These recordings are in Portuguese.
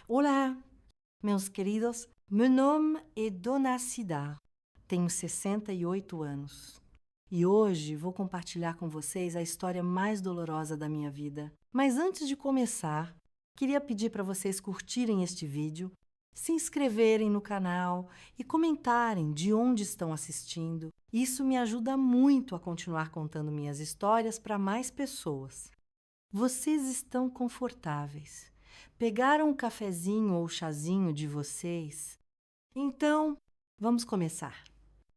Olá, meus queridos. Meu nome é Dona Cida. Tenho 68 anos. E hoje vou compartilhar com vocês a história mais dolorosa da minha vida. Mas antes de começar, queria pedir para vocês curtirem este vídeo, se inscreverem no canal e comentarem de onde estão assistindo. Isso me ajuda muito a continuar contando minhas histórias para mais pessoas. Vocês estão confortáveis? Pegaram o cafezinho ou o chazinho de vocês? Então, vamos começar.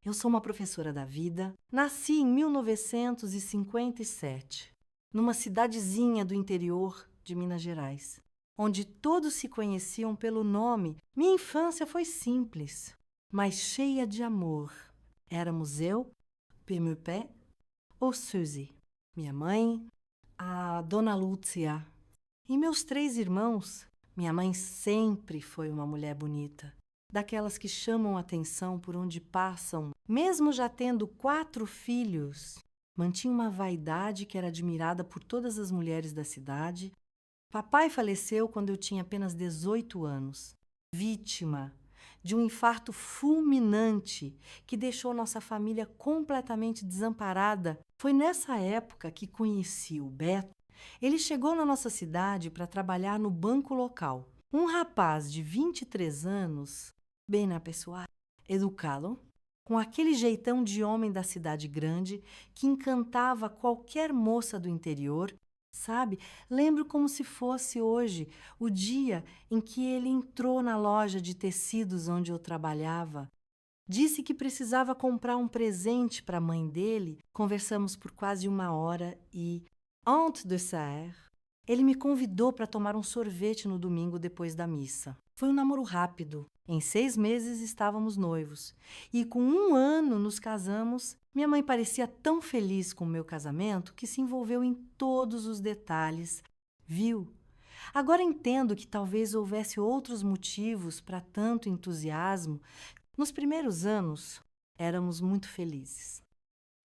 Eu sou uma professora da vida. Nasci em 1957, numa cidadezinha do interior de Minas Gerais, onde todos se conheciam pelo nome. Minha infância foi simples, mas cheia de amor. Éramos eu, meu pé, ou Suzy, minha mãe, a Dona Lúcia e meus 3 irmãos. Minha mãe sempre foi uma mulher bonita, daquelas que chamam atenção por onde passam. Mesmo já tendo 4 filhos, mantinha uma vaidade que era admirada por todas as mulheres da cidade. Papai faleceu quando eu tinha apenas 18 anos, vítima de um infarto fulminante que deixou nossa família completamente desamparada. Foi nessa época que conheci o Beto. Ele chegou na nossa cidade para trabalhar no banco local. Um rapaz de 23 anos, bem apessoado, educado, com aquele jeitão de homem da cidade grande que encantava qualquer moça do interior. Sabe, lembro como se fosse hoje o dia em que ele entrou na loja de tecidos onde eu trabalhava. Disse que precisava comprar um presente para a mãe dele. Conversamos por quase 1 hora e, antes de sair, ele me convidou para tomar um sorvete no domingo depois da missa. Foi um namoro rápido. Em 6 meses estávamos noivos. E com 1 ano nos casamos. Minha mãe parecia tão feliz com o meu casamento que se envolveu em todos os detalhes. Viu? Agora entendo que talvez houvesse outros motivos para tanto entusiasmo. Nos primeiros anos, éramos muito felizes.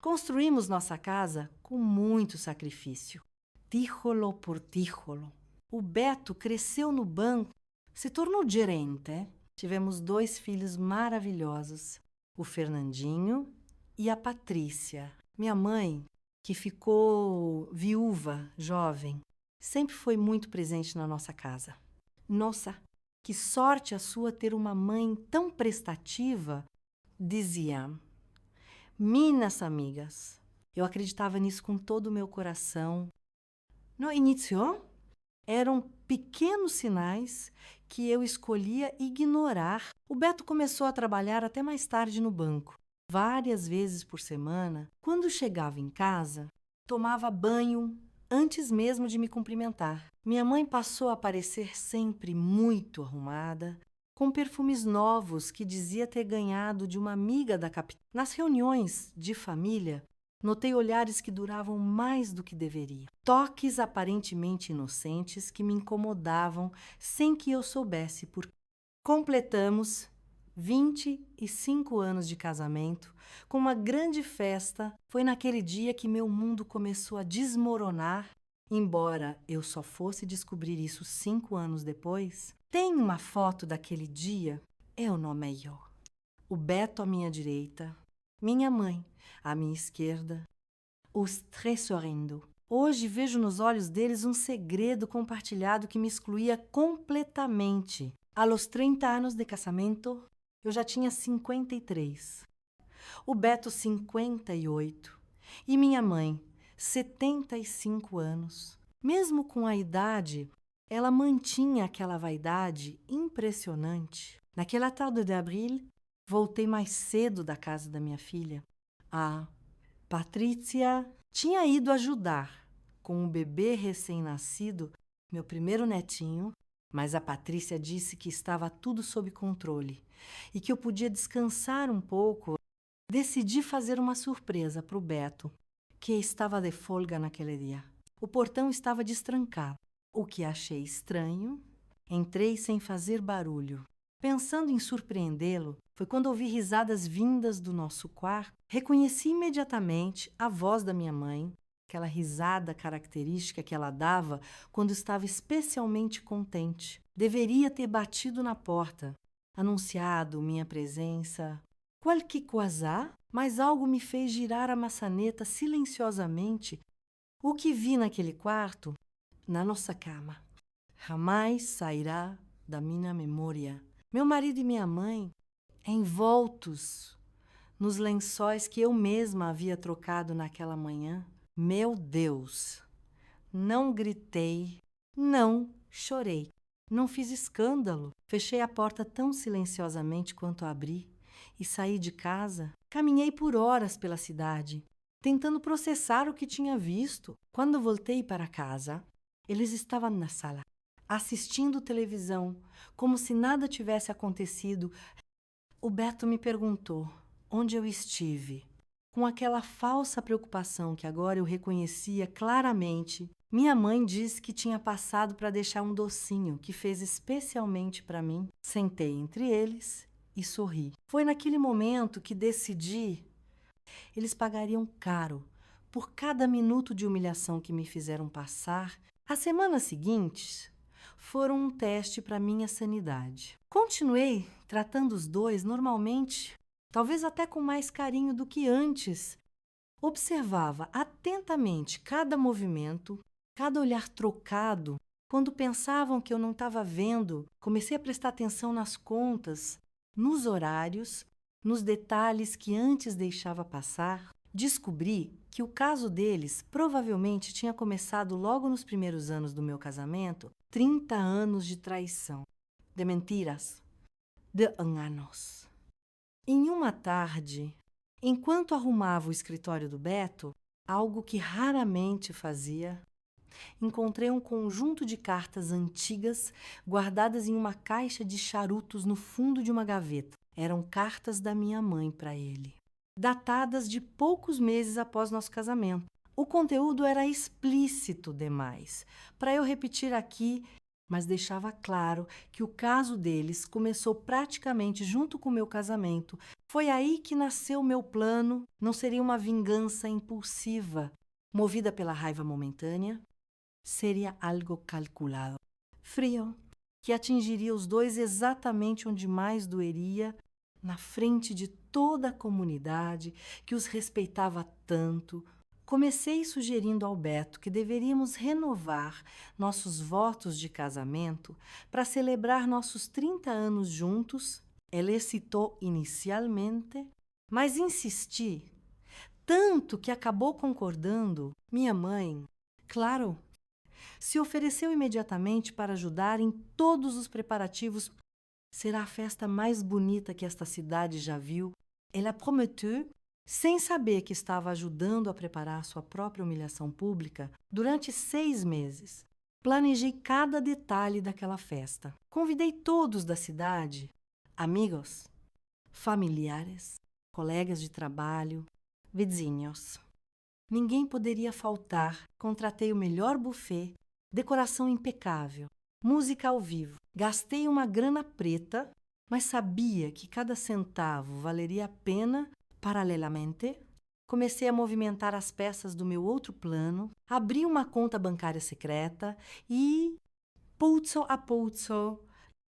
Construímos nossa casa com muito sacrifício, tijolo por tijolo. O Beto cresceu no banco, se tornou gerente. Tivemos 2 filhos maravilhosos, o Fernandinho e a Patrícia. Minha mãe, que ficou viúva jovem, sempre foi muito presente na nossa casa. Nossa, que sorte a sua ter uma mãe tão prestativa, dizia. Minhas amigas, eu acreditava nisso com todo o meu coração. No início, eram pequenos sinais que eu escolhia ignorar. O Beto começou a trabalhar até mais tarde no banco. Várias vezes por semana, quando chegava em casa, tomava banho antes mesmo de me cumprimentar. Minha mãe passou a aparecer sempre muito arrumada, com perfumes novos que dizia ter ganhado de uma amiga da capital. Nas reuniões de família, notei olhares que duravam mais do que deveriam. Toques aparentemente inocentes que me incomodavam sem que eu soubesse por quê. Completamos 25 anos de casamento com uma grande festa. Foi naquele dia que meu mundo começou a desmoronar. Embora eu só fosse descobrir isso 5 anos depois, tem uma foto daquele dia. Eu não melhor. O Beto à minha direita, minha mãe à minha esquerda, os 3 sorrindo. Hoje vejo nos olhos deles um segredo compartilhado que me excluía completamente. Aos 30 anos de casamento, eu já tinha 53. O Beto, 58. E minha mãe, 75 anos. Mesmo com a idade, ela mantinha aquela vaidade impressionante. Naquela tarde de abril, voltei mais cedo da casa da minha filha. A Patrícia tinha ido ajudar com um bebê recém-nascido, meu primeiro netinho, mas a Patrícia disse que estava tudo sob controle e que eu podia descansar um pouco. Decidi fazer uma surpresa para o Beto, que estava de folga naquele dia. O portão estava destrancado, o que achei estranho. Entrei sem fazer barulho. Pensando em surpreendê-lo, foi quando ouvi risadas vindas do nosso quarto. Reconheci imediatamente a voz da minha mãe, aquela risada característica que ela dava quando estava especialmente contente. Deveria ter batido na porta, anunciado minha presença. Qualquer coisa, mas algo me fez girar a maçaneta silenciosamente. O que vi naquele quarto, na nossa cama, jamais sairá da minha memória. Meu marido e minha mãe, envoltos nos lençóis que eu mesma havia trocado naquela manhã. Meu Deus! Não gritei, não chorei, não fiz escândalo. Fechei a porta tão silenciosamente quanto abri e saí de casa. Caminhei por horas pela cidade, tentando processar o que tinha visto. Quando voltei para casa, eles estavam na sala, assistindo televisão, como se nada tivesse acontecido. O Beto me perguntou onde eu estive. Com aquela falsa preocupação que agora eu reconhecia claramente, minha mãe disse que tinha passado para deixar um docinho que fez especialmente para mim. Sentei entre eles e sorri. Foi naquele momento que decidi. Eles pagariam caro por cada minuto de humilhação que me fizeram passar. As semanas seguintes foram um teste para minha sanidade. Continuei tratando os dois normalmente, talvez até com mais carinho do que antes. Observava atentamente cada movimento, cada olhar trocado. Quando pensavam que eu não estava vendo, comecei a prestar atenção nas contas, nos horários, nos detalhes que antes deixava passar. Descobri que o caso deles provavelmente tinha começado logo nos primeiros anos do meu casamento. 30 anos de traição, de mentiras, de enganos. Em uma tarde, enquanto arrumava o escritório do Beto, algo que raramente fazia, encontrei um conjunto de cartas antigas guardadas em uma caixa de charutos no fundo de uma gaveta. Eram cartas da minha mãe para ele, datadas de poucos meses após nosso casamento. O conteúdo era explícito demais para eu repetir aqui, mas deixava claro que o caso deles começou praticamente junto com o meu casamento. Foi aí que nasceu o meu plano. Não seria uma vingança impulsiva, movida pela raiva momentânea. Seria algo calculado, frio, que atingiria os dois exatamente onde mais doeria, na frente de toda a comunidade que os respeitava tanto. Comecei sugerindo ao Beto que deveríamos renovar nossos votos de casamento para celebrar nossos 30 anos juntos. Ele hesitou inicialmente, mas insisti, tanto que acabou concordando. Minha mãe, claro, se ofereceu imediatamente para ajudar em todos os preparativos. Será a festa mais bonita que esta cidade já viu. Ela prometeu, sem saber que estava ajudando a preparar sua própria humilhação pública, durante 6 meses. Planejei cada detalhe daquela festa. Convidei todos da cidade, amigos, familiares, colegas de trabalho, vizinhos. Ninguém poderia faltar. Contratei o melhor buffet, decoração impecável, música ao vivo. Gastei uma grana preta, mas sabia que cada centavo valeria a pena. Paralelamente, comecei a movimentar as peças do meu outro plano, abri uma conta bancária secreta e, pulso a pulso,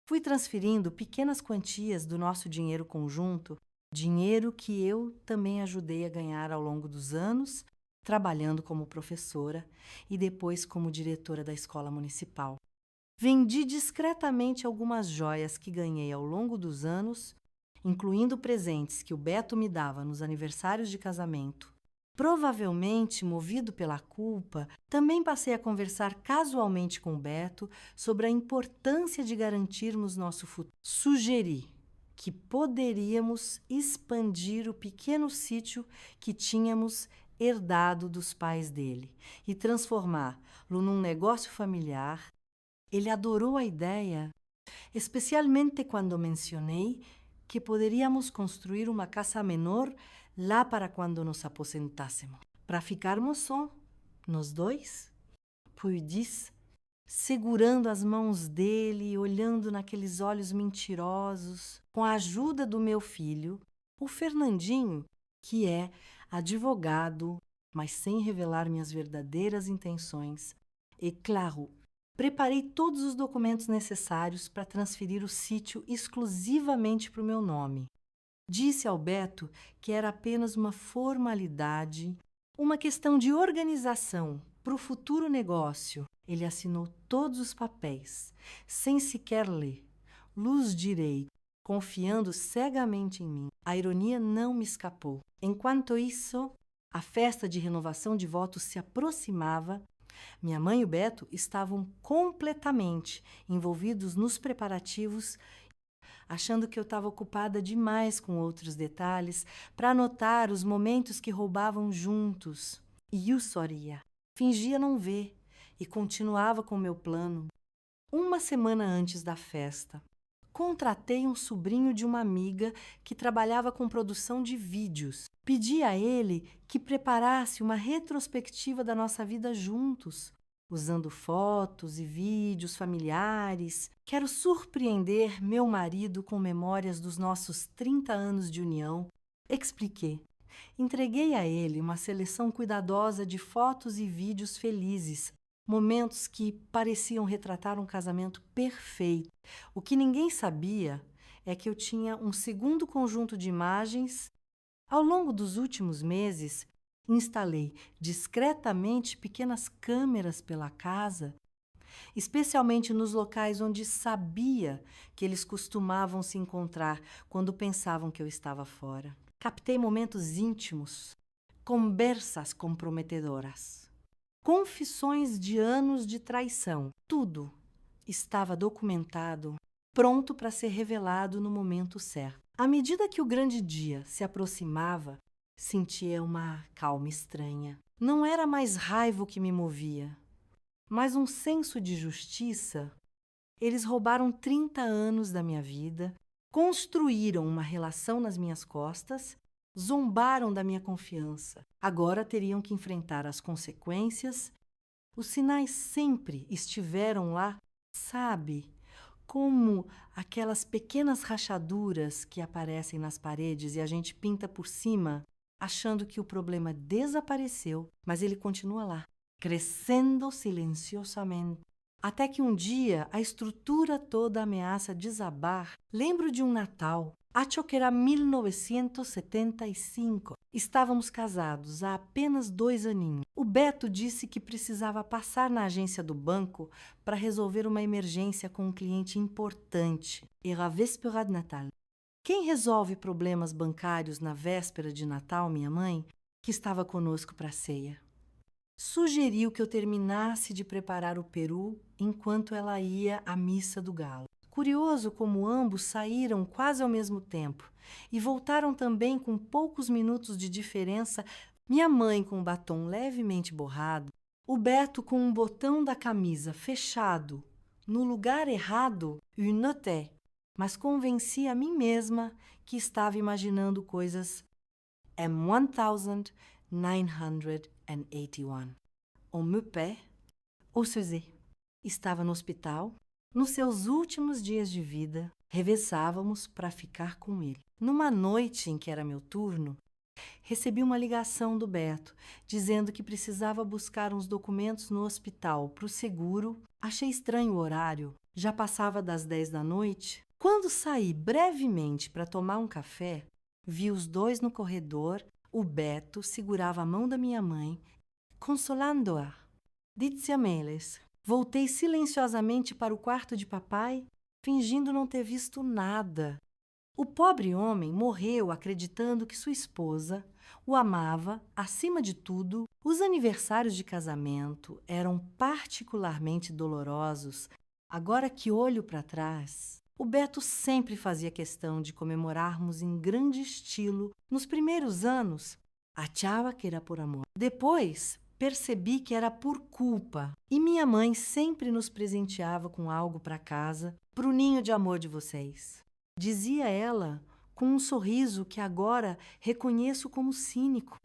fui transferindo pequenas quantias do nosso dinheiro conjunto, dinheiro que eu também ajudei a ganhar ao longo dos anos, trabalhando como professora e depois como diretora da escola municipal. Vendi discretamente algumas joias que ganhei ao longo dos anos, incluindo presentes que o Beto me dava nos aniversários de casamento. Provavelmente, movido pela culpa, também passei a conversar casualmente com o Beto sobre a importância de garantirmos nosso futuro. Sugeri que poderíamos expandir o pequeno sítio que tínhamos herdado dos pais dele e transformá-lo num negócio familiar. Ele adorou a ideia, especialmente quando mencionei que poderíamos construir uma casa menor lá para quando nos aposentássemos, para ficarmos só, nós dois. Pois disse, segurando as mãos dele, olhando naqueles olhos mentirosos, com a ajuda do meu filho, o Fernandinho, que é advogado, mas sem revelar minhas verdadeiras intenções. E, claro, preparei todos os documentos necessários para transferir o sítio exclusivamente para o meu nome. Disse ao Beto que era apenas uma formalidade, uma questão de organização para o futuro negócio. Ele assinou todos os papéis, sem sequer ler. Luz direi, confiando cegamente em mim. A ironia não me escapou. Enquanto isso, a festa de renovação de votos se aproximava. Minha mãe e o Beto estavam completamente envolvidos nos preparativos, achando que eu estava ocupada demais com outros detalhes para anotar os momentos que roubavam juntos. E eu sorria, fingia não ver e continuava com meu plano. Uma semana antes da festa, contratei um sobrinho de uma amiga que trabalhava com produção de vídeos. Pedi a ele que preparasse uma retrospectiva da nossa vida juntos, usando fotos e vídeos familiares. Quero surpreender meu marido com memórias dos nossos 30 anos de união. Expliquei. Entreguei a ele uma seleção cuidadosa de fotos e vídeos felizes, momentos que pareciam retratar um casamento perfeito. O que ninguém sabia é que eu tinha um segundo conjunto de imagens. Ao longo dos últimos meses, instalei discretamente pequenas câmeras pela casa, especialmente nos locais onde sabia que eles costumavam se encontrar quando pensavam que eu estava fora. Captei momentos íntimos, conversas comprometedoras, confissões de anos de traição. Tudo estava documentado, pronto para ser revelado no momento certo. À medida que o grande dia se aproximava, sentia uma calma estranha. Não era mais raiva o que me movia, mas um senso de justiça. Eles roubaram 30 anos da minha vida, construíram uma relação nas minhas costas, zombaram da minha confiança. Agora teriam que enfrentar as consequências. Os sinais sempre estiveram lá, sabe? Como aquelas pequenas rachaduras que aparecem nas paredes e a gente pinta por cima, achando que o problema desapareceu, mas ele continua lá, crescendo silenciosamente. Até que um dia a estrutura toda ameaça desabar. Lembro de um Natal. Acho que era 1975. Estávamos casados há apenas 2 aninhos. O Beto disse que precisava passar na agência do banco para resolver uma emergência com um cliente importante. Era a véspera de Natal. Quem resolve problemas bancários na véspera de Natal, minha mãe, que estava conosco para a ceia? Sugeriu que eu terminasse de preparar o peru enquanto ela ia à missa do galo. Curioso como ambos saíram quase ao mesmo tempo e voltaram também com poucos minutos de diferença, minha mãe com o batom levemente borrado, o Beto com um botão da camisa fechado no lugar errado, eu notei, mas convenci a mim mesma que estava imaginando coisas. M1981. O meu pé, ou Suzé, estava no hospital. Nos seus últimos dias de vida, revezávamos para ficar com ele. Numa noite em que era meu turno, recebi uma ligação do Beto, dizendo que precisava buscar uns documentos no hospital para o seguro. Achei estranho o horário, já passava das 10 da noite. Quando saí brevemente para tomar um café, vi os dois no corredor. O Beto segurava a mão da minha mãe, consolando-a. Disse-me-les. Voltei silenciosamente para o quarto de papai, fingindo não ter visto nada. O pobre homem morreu acreditando que sua esposa o amava acima de tudo. Os aniversários de casamento eram particularmente dolorosos. Agora que olho para trás, o Beto sempre fazia questão de comemorarmos em grande estilo. Nos primeiros anos, achava que era por amor. Depois, percebi que era por culpa. E minha mãe sempre nos presenteava com algo para casa, pro ninho de amor de vocês. Dizia ela com um sorriso que agora reconheço como cínico.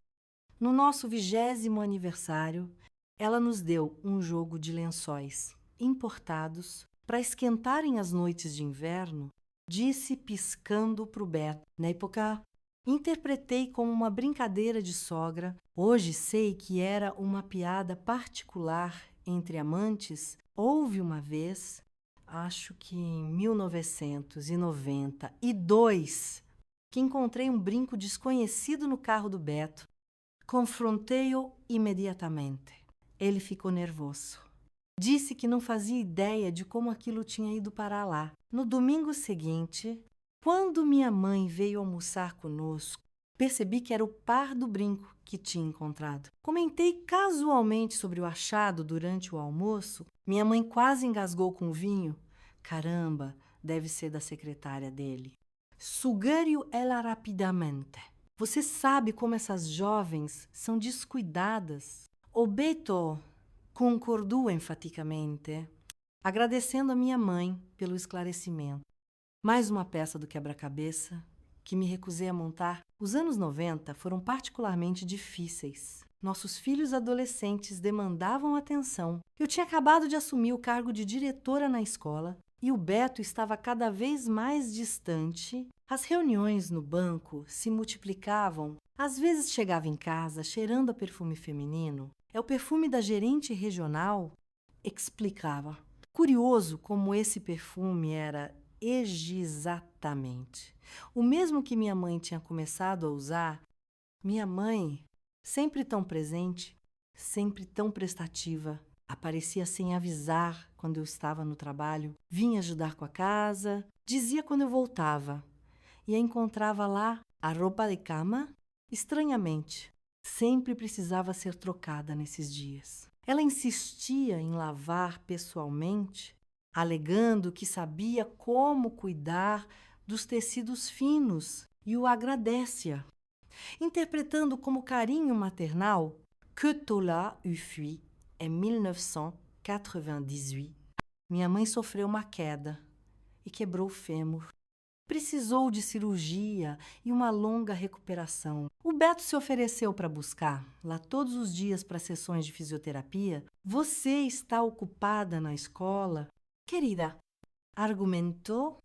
No nosso 20º aniversário, ela nos deu um jogo de lençóis importados para esquentarem as noites de inverno. Disse piscando pro Beto. Na época, Interpretei como uma brincadeira de sogra. Hoje sei que era uma piada particular entre amantes. Houve uma vez, acho que em 1992, que encontrei um brinco desconhecido no carro do Beto. Confrontei-o imediatamente. Ele ficou nervoso. Disse que não fazia ideia de como aquilo tinha ido parar lá. No domingo seguinte, quando minha mãe veio almoçar conosco, percebi que era o par do brinco que tinha encontrado. Comentei casualmente sobre o achado durante o almoço. Minha mãe quase engasgou com o vinho. Caramba, deve ser da secretária dele. Sugeriu ela rapidamente. Você sabe como essas jovens são descuidadas. O Beto concordou enfaticamente, agradecendo a minha mãe pelo esclarecimento. Mais uma peça do quebra-cabeça que me recusei a montar. Os anos 90 foram particularmente difíceis. Nossos filhos adolescentes demandavam atenção. Eu tinha acabado de assumir o cargo de diretora na escola e o Beto estava cada vez mais distante. As reuniões no banco se multiplicavam. Às vezes chegava em casa cheirando a perfume feminino. É o perfume da gerente regional, explicava. Curioso como esse perfume era exatamente o mesmo que minha mãe tinha começado a usar. Minha mãe, sempre tão presente, sempre tão prestativa, aparecia sem avisar quando eu estava no trabalho, vinha ajudar com a casa, dizia quando eu voltava e a encontrava lá a roupa de cama. Estranhamente, sempre precisava ser trocada nesses dias. Ela insistia em lavar pessoalmente, alegando que sabia como cuidar dos tecidos finos e o agradece-a, interpretando como carinho maternal Que Tola eut fui em 1998. Minha mãe sofreu uma queda e quebrou o fêmur. Precisou de cirurgia e uma longa recuperação. O Beto se ofereceu para buscar, lá todos os dias para sessões de fisioterapia. Você está ocupada na escola? Querida, argumentou.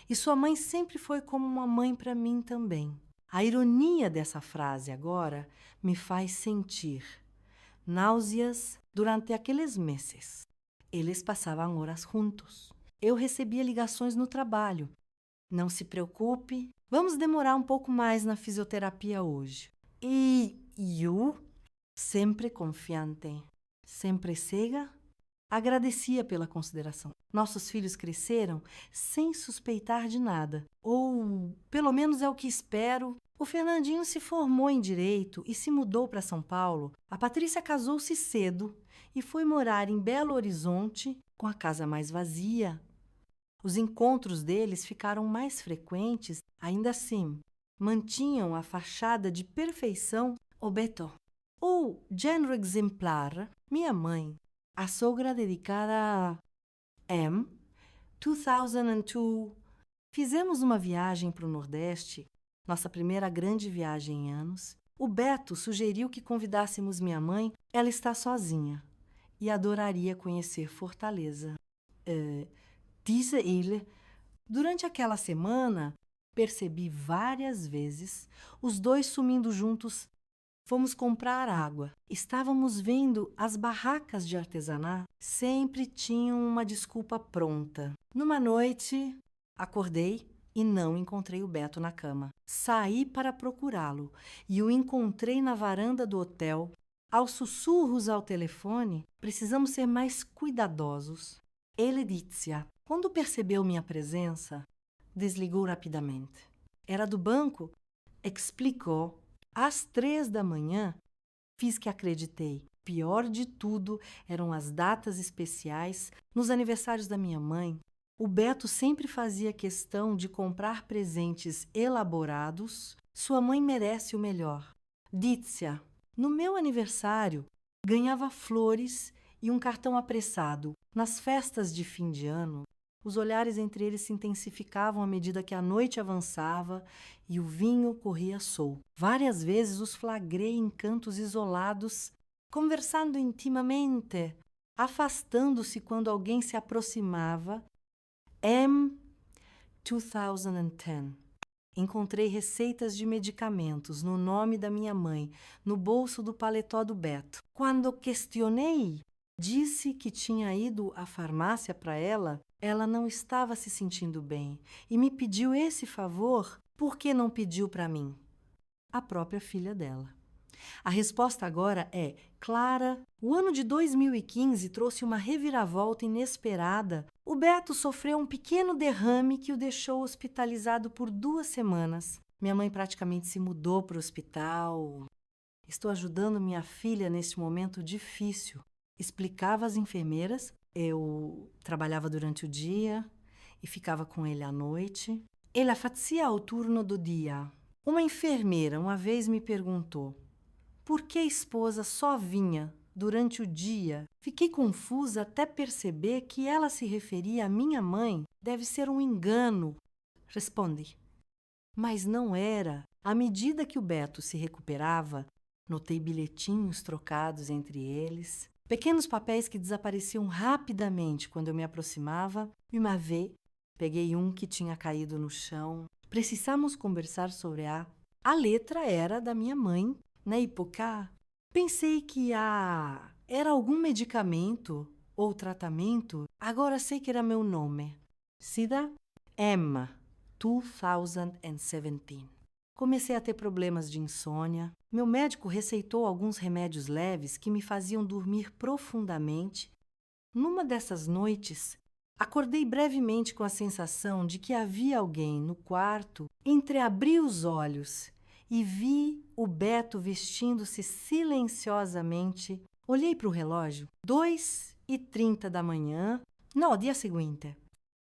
E sua mãe sempre foi como uma mãe para mim também. A ironia dessa frase agora me faz sentir náuseas durante aqueles meses. Eles passavam horas juntos. Eu recebia ligações no trabalho. Não se preocupe, vamos demorar um pouco mais na fisioterapia hoje. E eu, sempre confiante, sempre cega, agradecia pela consideração. Nossos filhos cresceram sem suspeitar de nada. Ou, pelo menos é o que espero. O Fernandinho se formou em Direito e se mudou para São Paulo. A Patrícia casou-se cedo e foi morar em Belo Horizonte com a casa mais vazia. Os encontros deles ficaram mais frequentes, ainda assim, mantinham a fachada de perfeição. O Beto, o gênero exemplar, minha mãe, a sogra dedicada a M. 2002. Fizemos uma viagem para o Nordeste, nossa primeira grande viagem em anos. O Beto sugeriu que convidássemos minha mãe. Ela está sozinha e adoraria conhecer Fortaleza. Disse ele. Durante aquela semana, percebi várias vezes os dois sumindo juntos. Fomos comprar água. Estávamos vendo as barracas de artesanato. Sempre tinham uma desculpa pronta. Numa noite, acordei e não encontrei o Beto na cama. Saí para procurá-lo e o encontrei na varanda do hotel. Aos sussurros ao telefone, precisamos ser mais cuidadosos. Ele disse: quando percebeu minha presença, desligou rapidamente. Era do banco? Explicou. Às 3 da manhã, fiz que acreditei. Pior de tudo eram as datas especiais. Nos aniversários da minha mãe, o Beto sempre fazia questão de comprar presentes elaborados. Sua mãe merece o melhor. Dizia, no meu aniversário, ganhava flores e um cartão apressado. Nas festas de fim de ano, os olhares entre eles se intensificavam à medida que a noite avançava e o vinho corria solto. Várias vezes os flagrei em cantos isolados, conversando intimamente, afastando-se quando alguém se aproximava. M. 2010. Encontrei receitas de medicamentos no nome da minha mãe, no bolso do paletó do Beto. Quando questionei, disse que tinha ido à farmácia para ela não estava se sentindo bem e me pediu esse favor. Por que não pediu para mim? A própria filha dela. A resposta agora é clara. O ano de 2015 trouxe uma reviravolta inesperada. O Beto sofreu um pequeno derrame que o deixou hospitalizado por 2 semanas. Minha mãe praticamente se mudou para o hospital. Estou ajudando minha filha neste momento difícil. Explicava às enfermeiras. Eu trabalhava durante o dia e ficava com ele à noite. Ela fazia o turno do dia. Uma enfermeira uma vez me perguntou: por que a esposa só vinha durante o dia? Fiquei confusa até perceber que ela se referia à minha mãe. Deve ser um engano. Respondi. Mas não era. À medida que o Beto se recuperava, notei bilhetinhos trocados entre eles, pequenos papéis que desapareciam rapidamente quando eu me aproximava. Uma vez, peguei um que tinha caído no chão. Precisamos conversar sobre A letra era da minha mãe. Na época, pensei que era algum medicamento ou tratamento. Agora sei que era meu nome. Sida Emma, 2017. Comecei a ter problemas de insônia. Meu médico receitou alguns remédios leves que me faziam dormir profundamente. Numa dessas noites, acordei brevemente com a sensação de que havia alguém no quarto. Entreabri os olhos e vi o Beto vestindo-se silenciosamente. Olhei para o relógio. 2h30 da manhã. Não, dia seguinte.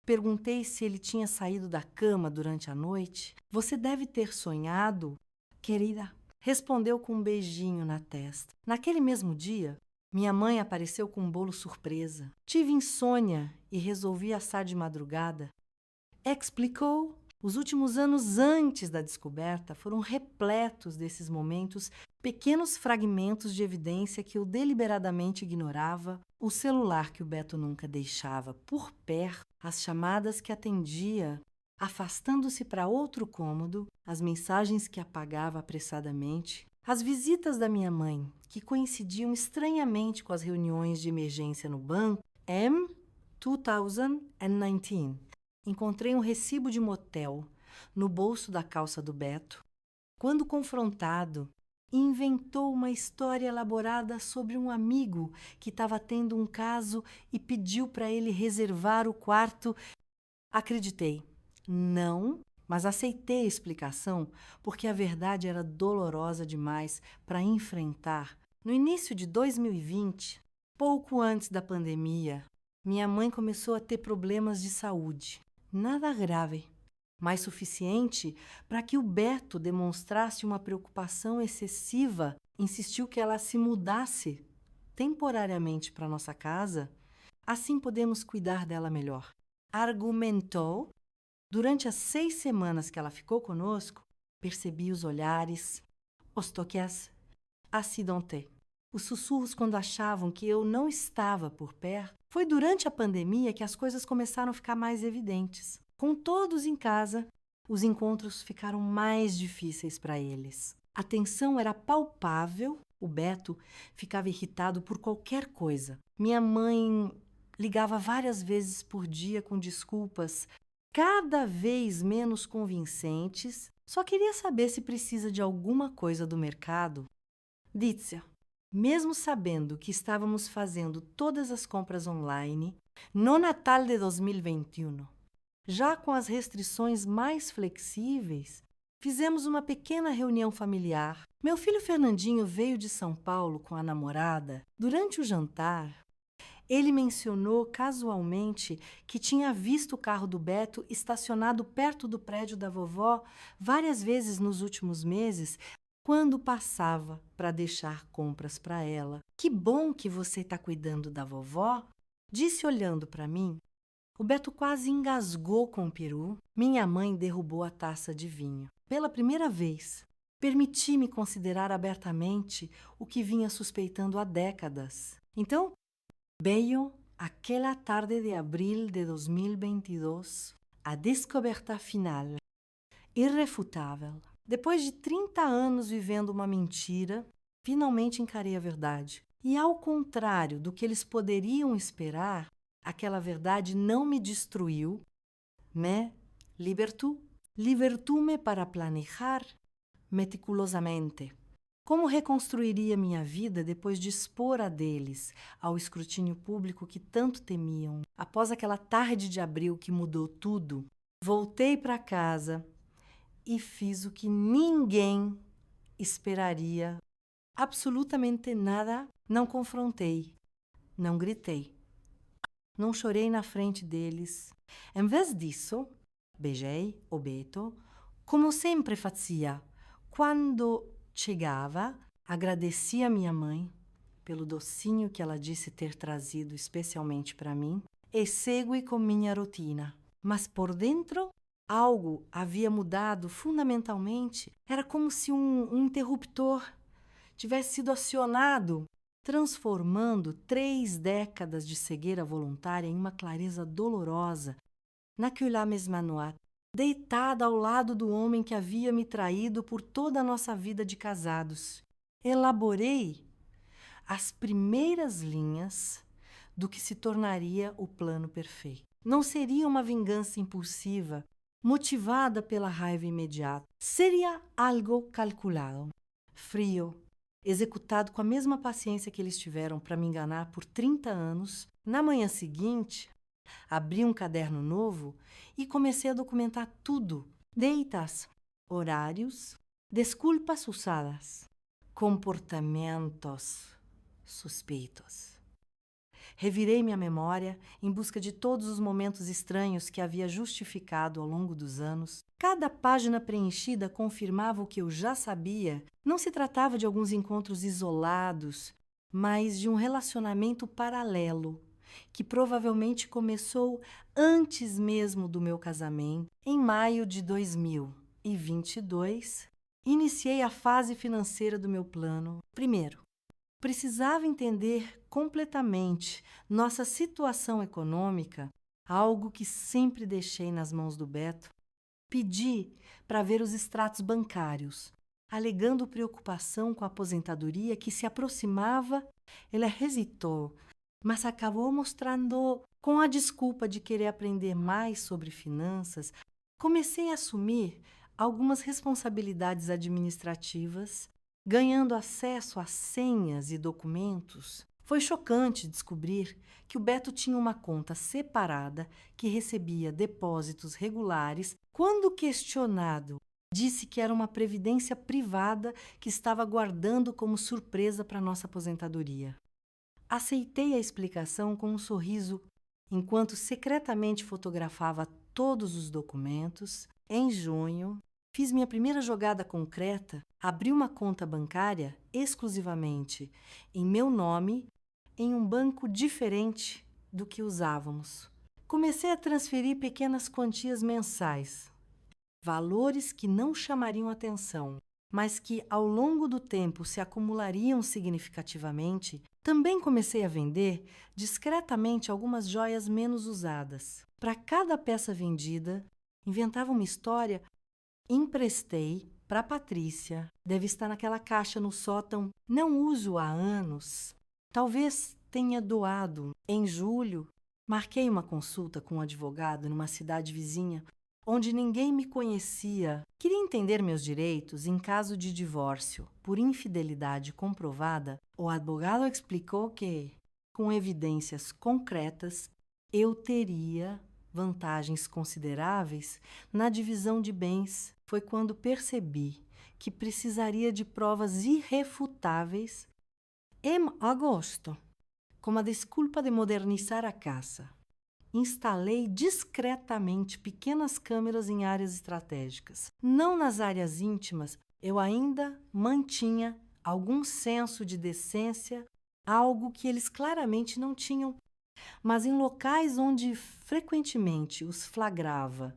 Perguntei se ele tinha saído da cama durante a noite. Você deve ter sonhado, querida. Respondeu com um beijinho na testa. Naquele mesmo dia, minha mãe apareceu com um bolo surpresa. Tive insônia e resolvi assar de madrugada. Explicou. Os últimos anos antes da descoberta foram repletos desses momentos, pequenos fragmentos de evidência que eu deliberadamente ignorava, o celular que o Beto nunca deixava por perto, as chamadas que atendia, afastando-se para outro cômodo, as mensagens que apagava apressadamente, as visitas da minha mãe, que coincidiam estranhamente com as reuniões de emergência no banco. M. 2019. Encontrei um recibo de motel no bolso da calça do Beto. Quando confrontado, inventou uma história elaborada sobre um amigo que estava tendo um caso e pediu para ele reservar o quarto. Acreditei. Não, mas aceitei a explicação porque a verdade era dolorosa demais para enfrentar. No início de 2020, pouco antes da pandemia, minha mãe começou a ter problemas de saúde. Nada grave, mas suficiente para que o Beto demonstrasse uma preocupação excessiva. Insistiu que ela se mudasse temporariamente para nossa casa, assim podemos cuidar dela melhor. Argumentou. Durante as 6 semanas que ela ficou conosco, percebi os olhares, os toques, acidenté, os sussurros quando achavam que eu não estava por perto. Foi durante a pandemia que as coisas começaram a ficar mais evidentes. Com todos em casa, os encontros ficaram mais difíceis para eles. A tensão era palpável. O Beto ficava irritado por qualquer coisa. Minha mãe ligava várias vezes por dia com desculpas cada vez menos convincentes. Só queria saber se precisa de alguma coisa do mercado. Dizia. Mesmo sabendo que estávamos fazendo todas as compras online, no Natal de 2021, já com as restrições mais flexíveis, fizemos uma pequena reunião familiar. Meu filho Fernandinho veio de São Paulo com a namorada. Durante o jantar, ele mencionou casualmente que tinha visto o carro do Beto estacionado perto do prédio da vovó várias vezes nos últimos meses, quando passava para deixar compras para ela. Que bom que você está cuidando da vovó, disse olhando para mim. O Beto quase engasgou com o peru. Minha mãe derrubou a taça de vinho. Pela primeira vez, permiti-me considerar abertamente o que vinha suspeitando há décadas. Então, veio aquela tarde de abril de 2022, a descoberta final. irrefutável. Depois de 30 anos vivendo uma mentira, finalmente encarei a verdade. E ao contrário do que eles poderiam esperar, aquela verdade não me destruiu, me libertou. Libertou-me para planejar meticulosamente. Como reconstruiria minha vida depois de expor a deles ao escrutínio público que tanto temiam? Após aquela tarde de abril que mudou tudo, voltei para casa e fiz o que ninguém esperaria. Absolutamente nada. Não confrontei, não gritei, não chorei na frente deles. Em vez disso, beijei o Beto, como sempre fazia. Quando chegava, agradeci a minha mãe pelo docinho que ela disse ter trazido especialmente para mim e segui com minha rotina. Mas por dentro, algo havia mudado fundamentalmente. Era como se um interruptor tivesse sido acionado, transformando 3 décadas de cegueira voluntária em uma clareza dolorosa. Naquela mesma noite, deitada ao lado do homem que havia me traído por toda a nossa vida de casados, elaborei as primeiras linhas do que se tornaria o plano perfeito. Não seria uma vingança impulsiva, motivada pela raiva imediata. Seria algo calculado, frio, executado com a mesma paciência que eles tiveram para me enganar por 30 anos. Na manhã seguinte, abri um caderno novo e comecei a documentar tudo: datas, horários, desculpas usadas, comportamentos suspeitos. Revirei minha memória em busca de todos os momentos estranhos que havia justificado ao longo dos anos. Cada página preenchida confirmava o que eu já sabia. Não se tratava de alguns encontros isolados, mas de um relacionamento paralelo, que provavelmente começou antes mesmo do meu casamento. Em maio de 2022, iniciei a fase financeira do meu plano. Primeiro, precisava entender completamente nossa situação econômica, algo que sempre deixei nas mãos do Beto. Pedi para ver os extratos bancários, alegando preocupação com a aposentadoria que se aproximava. Ele hesitou, mas acabou mostrando, com a desculpa de querer aprender mais sobre finanças. Comecei a assumir algumas responsabilidades administrativas, ganhando acesso a senhas e documentos. Foi chocante descobrir que o Beto tinha uma conta separada que recebia depósitos regulares. Quando questionado, disse que era uma previdência privada que estava guardando como surpresa para nossa aposentadoria. Aceitei a explicação com um sorriso, enquanto secretamente fotografava todos os documentos. Em junho, fiz minha primeira jogada concreta, abri uma conta bancária exclusivamente em meu nome, em um banco diferente do que usávamos. Comecei a transferir pequenas quantias mensais, valores que não chamariam atenção, mas que ao longo do tempo se acumulariam significativamente. Também comecei a vender discretamente algumas joias menos usadas. Para cada peça vendida, inventava uma história. Emprestei para Patrícia. Deve estar naquela caixa no sótão. Não uso há anos. Talvez tenha doado. Em julho, marquei uma consulta com um advogado numa cidade vizinha, onde ninguém me conhecia. Queria entender meus direitos em caso de divórcio por infidelidade comprovada. O advogado explicou que, com evidências concretas, eu teria vantagens consideráveis na divisão de bens. Foi quando percebi que precisaria de provas irrefutáveis. Em agosto, com a desculpa de modernizar a casa, instalei discretamente pequenas câmeras em áreas estratégicas. Não nas áreas íntimas, eu ainda mantinha algum senso de decência, algo que eles claramente não tinham, mas em locais onde frequentemente os flagrava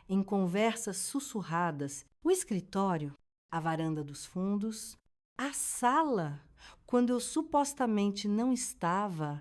em conversas sussurradas, o escritório, a varanda dos fundos, a sala, quando eu supostamente não estava.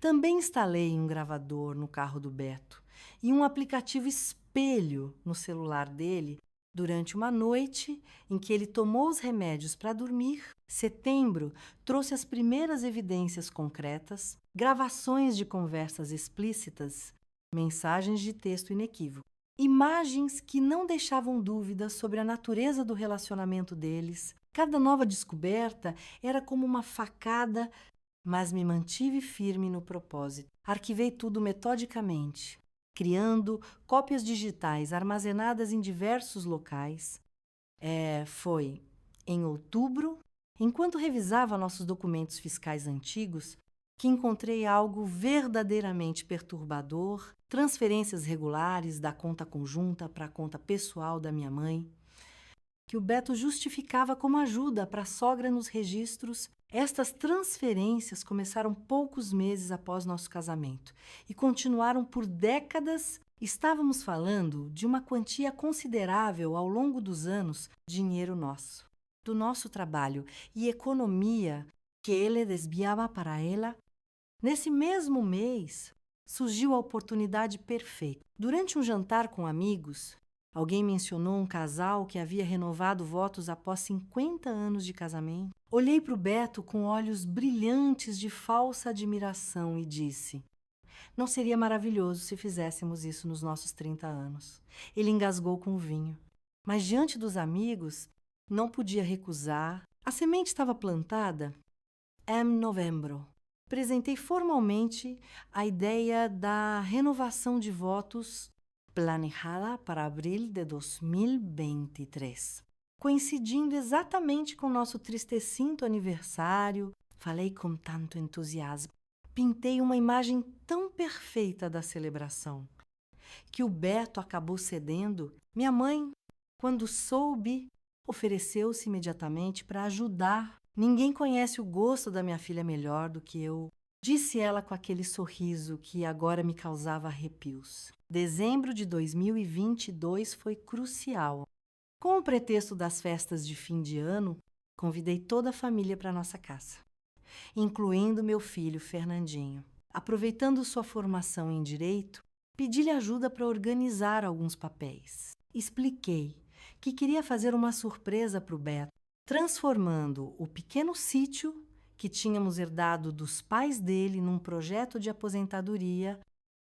Também instalei um gravador no carro do Beto e um aplicativo espelho no celular dele Durante uma noite em que ele tomou os remédios para dormir, setembro trouxe as primeiras evidências concretas, gravações de conversas explícitas, mensagens de texto inequívoco, imagens que não deixavam dúvidas sobre a natureza do relacionamento deles. Cada nova descoberta era como uma facada, mas me mantive firme no propósito. Arquivei tudo metodicamente, criando cópias digitais armazenadas em diversos locais. Foi em outubro, enquanto revisava nossos documentos fiscais antigos, que encontrei algo verdadeiramente perturbador, transferências regulares da conta conjunta para a conta pessoal da minha mãe, que o Beto justificava como ajuda para a sogra nos registros. Estas transferências começaram poucos meses após nosso casamento e continuaram por décadas. Estávamos falando de uma quantia considerável ao longo dos anos, dinheiro nosso, do nosso trabalho e economia que ele desviava para ela. Nesse mesmo mês, surgiu a oportunidade perfeita. Durante um jantar com amigos, alguém mencionou um casal que havia renovado votos após 50 anos de casamento. Olhei para o Beto com olhos brilhantes de falsa admiração e disse: não seria maravilhoso se fizéssemos isso nos nossos 30 anos? Ele engasgou com o vinho. Mas diante dos amigos, não podia recusar. A semente estava plantada em novembro. Apresentei formalmente a ideia da renovação de votos planejada para abril de 2023, coincidindo exatamente com nosso tristecinto aniversário. Falei com tanto entusiasmo. Pintei uma imagem tão perfeita da celebração que o Beto acabou cedendo. Minha mãe, quando soube, ofereceu-se imediatamente para ajudar. Ninguém conhece o gosto da minha filha melhor do que eu, disse ela com aquele sorriso que agora me causava arrepios. Dezembro de 2022 foi crucial. Com o pretexto das festas de fim de ano, convidei toda a família para nossa casa, incluindo meu filho Fernandinho. Aproveitando sua formação em direito, pedi-lhe ajuda para organizar alguns papéis. Expliquei que queria fazer uma surpresa para o Beto, transformando o pequeno sítio que tínhamos herdado dos pais dele num projeto de aposentadoria.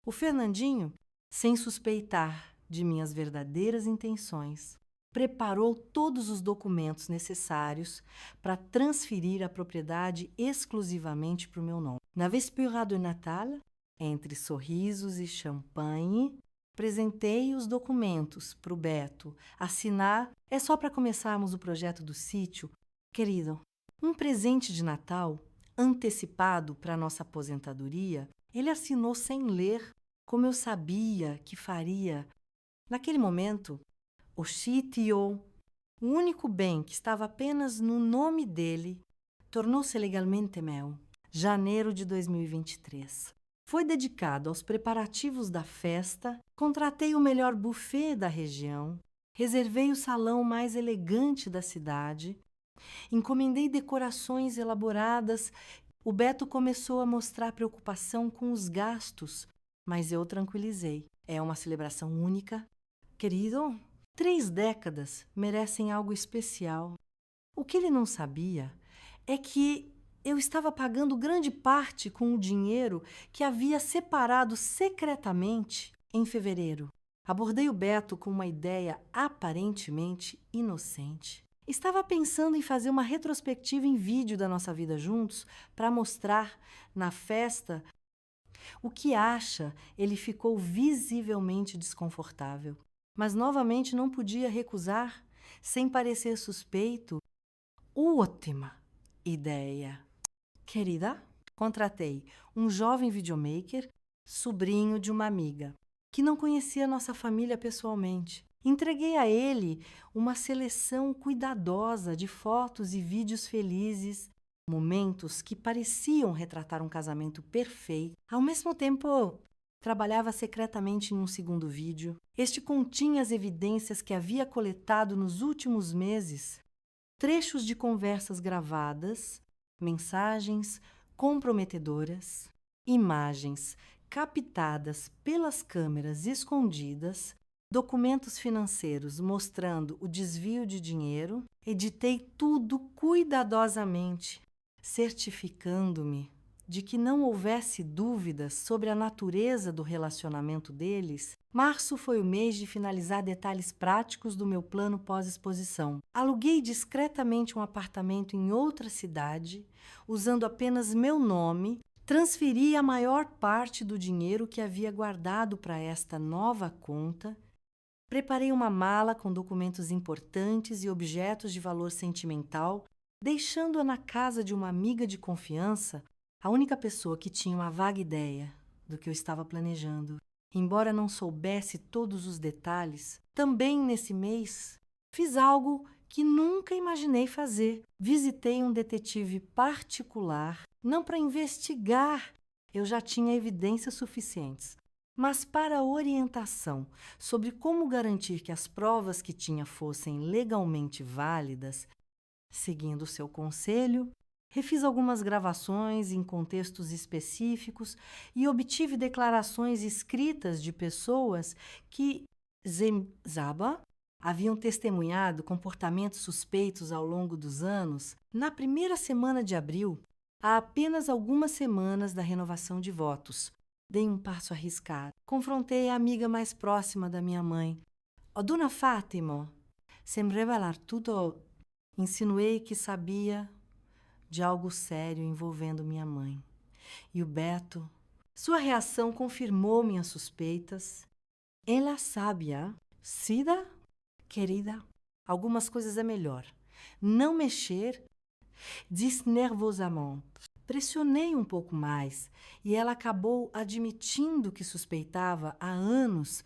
O Fernandinho, sem suspeitar de minhas verdadeiras intenções, preparou todos os documentos necessários para transferir a propriedade exclusivamente para o meu nome. Na véspera do Natal, entre sorrisos e champanhe, apresentei os documentos para o Beto assinar. É só para começarmos o projeto do sítio. Querido, um presente de Natal antecipado para nossa aposentadoria. Ele assinou sem ler, como eu sabia que faria. Naquele momento, o sítio, o único bem que estava apenas no nome dele, tornou-se legalmente meu. Janeiro de 2023. Foi dedicado aos preparativos da festa, contratei o melhor buffet da região, reservei o salão mais elegante da cidade, encomendei decorações elaboradas. O Beto começou a mostrar preocupação com os gastos, mas eu tranquilizei. É uma celebração única. Querido, 3 décadas merecem algo especial. O que ele não sabia é que eu estava pagando grande parte com o dinheiro que havia separado secretamente em fevereiro. Abordei o Beto com uma ideia aparentemente inocente. Estava pensando em fazer uma retrospectiva em vídeo da nossa vida juntos para mostrar na festa. O que acha? Ele ficou visivelmente desconfortável, mas novamente não podia recusar, sem parecer suspeito. Ótima ideia! Querida, contratei um jovem videomaker, sobrinho de uma amiga, que não conhecia nossa família pessoalmente. Entreguei a ele uma seleção cuidadosa de fotos e vídeos felizes, momentos que pareciam retratar um casamento perfeito. Ao mesmo tempo, trabalhava secretamente em um segundo vídeo. Este continha as evidências que havia coletado nos últimos meses, trechos de conversas gravadas, mensagens comprometedoras, imagens captadas pelas câmeras escondidas, documentos financeiros mostrando o desvio de dinheiro, editei tudo cuidadosamente, certificando-me de que não houvesse dúvidas sobre a natureza do relacionamento deles. Março foi o mês de finalizar detalhes práticos do meu plano pós-exposição. Aluguei discretamente um apartamento em outra cidade, usando apenas meu nome. Transferi a maior parte do dinheiro que havia guardado para esta nova conta. Preparei uma mala com documentos importantes e objetos de valor sentimental, deixando-a na casa de uma amiga de confiança, a única pessoa que tinha uma vaga ideia do que eu estava planejando. Embora não soubesse todos os detalhes, também nesse mês fiz algo que nunca imaginei fazer. Visitei um detetive particular, não para investigar, eu já tinha evidências suficientes, mas para orientação sobre como garantir que as provas que tinha fossem legalmente válidas. Seguindo seu conselho, refiz algumas gravações em contextos específicos e obtive declarações escritas de pessoas que haviam testemunhado comportamentos suspeitos ao longo dos anos. Na primeira semana de abril, há apenas algumas semanas da renovação de votos, dei um passo arriscado. Confrontei a amiga mais próxima da minha mãe. Dona Fátima, sem revelar tudo, insinuei que sabia de algo sério envolvendo minha mãe. E o Beto, sua reação confirmou minhas suspeitas. Ela sabia, Cida, querida, algumas coisas é melhor não mexer, disse nervosamente. Pressionei um pouco mais e ela acabou admitindo que suspeitava há anos,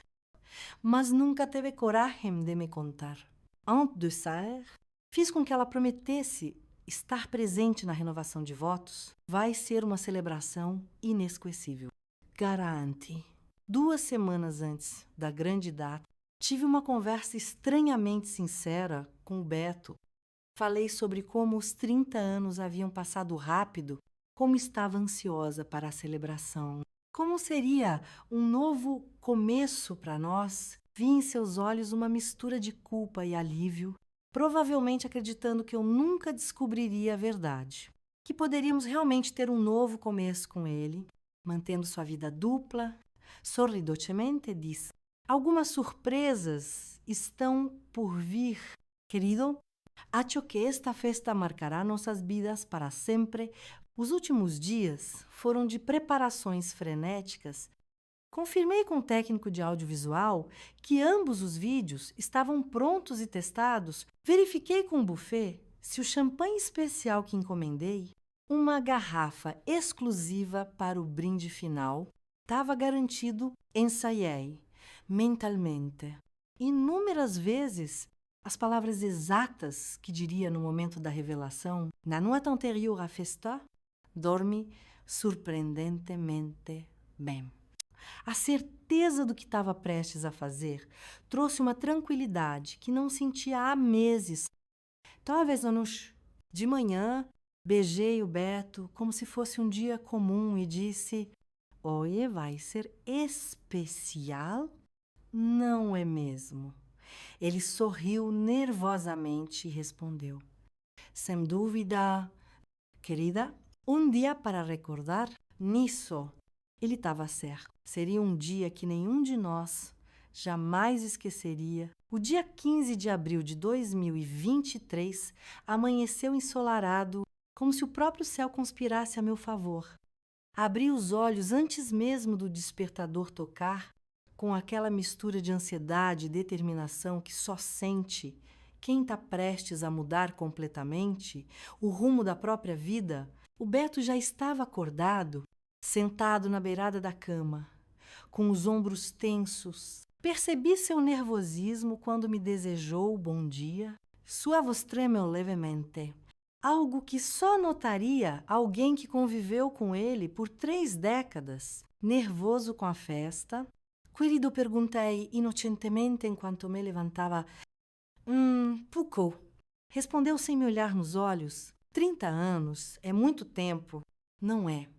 mas nunca teve coragem de me contar. Antes de sair, fiz com que ela prometesse estar presente na renovação de votos. Vai ser uma celebração inesquecível. Garante. 2 semanas antes da grande data, tive uma conversa estranhamente sincera com o Beto. Falei sobre como os 30 anos haviam passado rápido, como estava ansiosa para a celebração. Como seria um novo começo para nós? Vi em seus olhos uma mistura de culpa e alívio, provavelmente acreditando que eu nunca descobriria a verdade. Que poderíamos realmente ter um novo começo com ele, mantendo sua vida dupla. Sorri dolcemente e disse: algumas surpresas estão por vir, querido. Acho que esta festa marcará nossas vidas para sempre. Os últimos dias foram de preparações frenéticas. Confirmei com o técnico de audiovisual que ambos os vídeos estavam prontos e testados. Verifiquei com o buffet se o champanhe especial que encomendei, uma garrafa exclusiva para o brinde final, estava garantido. Ensaiei mentalmente inúmeras vezes as palavras exatas que diria no momento da revelação. Na noite anterior à festa, dormi surpreendentemente bem. A certeza do que estava prestes a fazer trouxe uma tranquilidade que não sentia há meses. Talvez anos. De manhã, beijei o Beto como se fosse um dia comum e disse: "Hoje vai ser especial? Não é mesmo?" Ele sorriu nervosamente e respondeu: "Sem dúvida, querida, um dia para recordar. Nisso, ele estava certo. Seria um dia que nenhum de nós jamais esqueceria." O dia 15 de abril de 2023 amanheceu ensolarado, como se o próprio céu conspirasse a meu favor. Abri os olhos antes mesmo do despertador tocar, com aquela mistura de ansiedade e determinação que só sente quem está prestes a mudar completamente o rumo da própria vida. O Beto já estava acordado, sentado na beirada da cama, com os ombros tensos. Percebi seu nervosismo quando me desejou bom dia. Sua voz tremeu levemente, algo que só notaria alguém que conviveu com ele por 3 décadas. Nervoso com a festa, querido, perguntei inocentemente enquanto me levantava. Pouco. Respondeu sem me olhar nos olhos. 30 anos é muito tempo. Não é.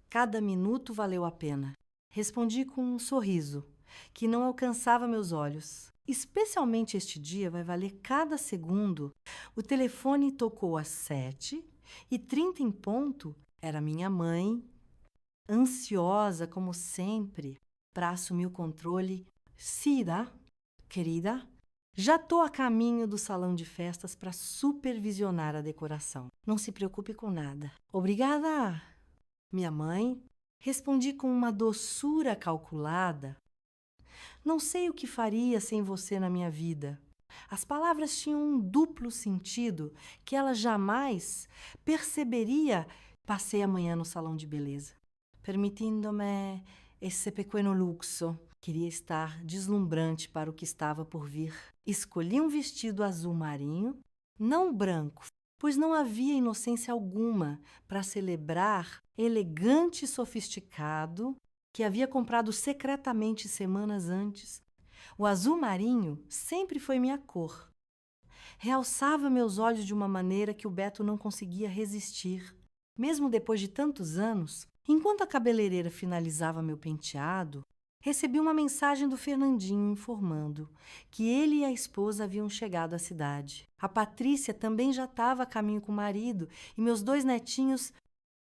Cada minuto valeu a pena. Respondi com um sorriso. que não alcançava meus olhos. Especialmente este dia vai valer cada segundo. O telefone tocou às 7h30 em ponto. Era minha mãe, ansiosa como sempre, para assumir o controle. Cida, querida, já estou a caminho do salão de festas para supervisionar a decoração. Não se preocupe com nada. Obrigada, minha mãe. Respondi com uma doçura calculada. Não sei o que faria sem você na minha vida. As palavras tinham um duplo sentido que ela jamais perceberia. Passei a manhã no salão de beleza, permitindo-me esse pequeno luxo. Queria estar deslumbrante para o que estava por vir. Escolhi um vestido azul marinho, não branco, pois não havia inocência alguma para celebrar elegante e sofisticado que havia comprado secretamente semanas antes. O azul marinho sempre foi minha cor. Realçava meus olhos de uma maneira que o Beto não conseguia resistir. Mesmo depois de tantos anos, enquanto a cabeleireira finalizava meu penteado, recebi uma mensagem do Fernandinho informando que ele e a esposa haviam chegado à cidade. A Patrícia também já estava a caminho com o marido e meus 2 netinhos.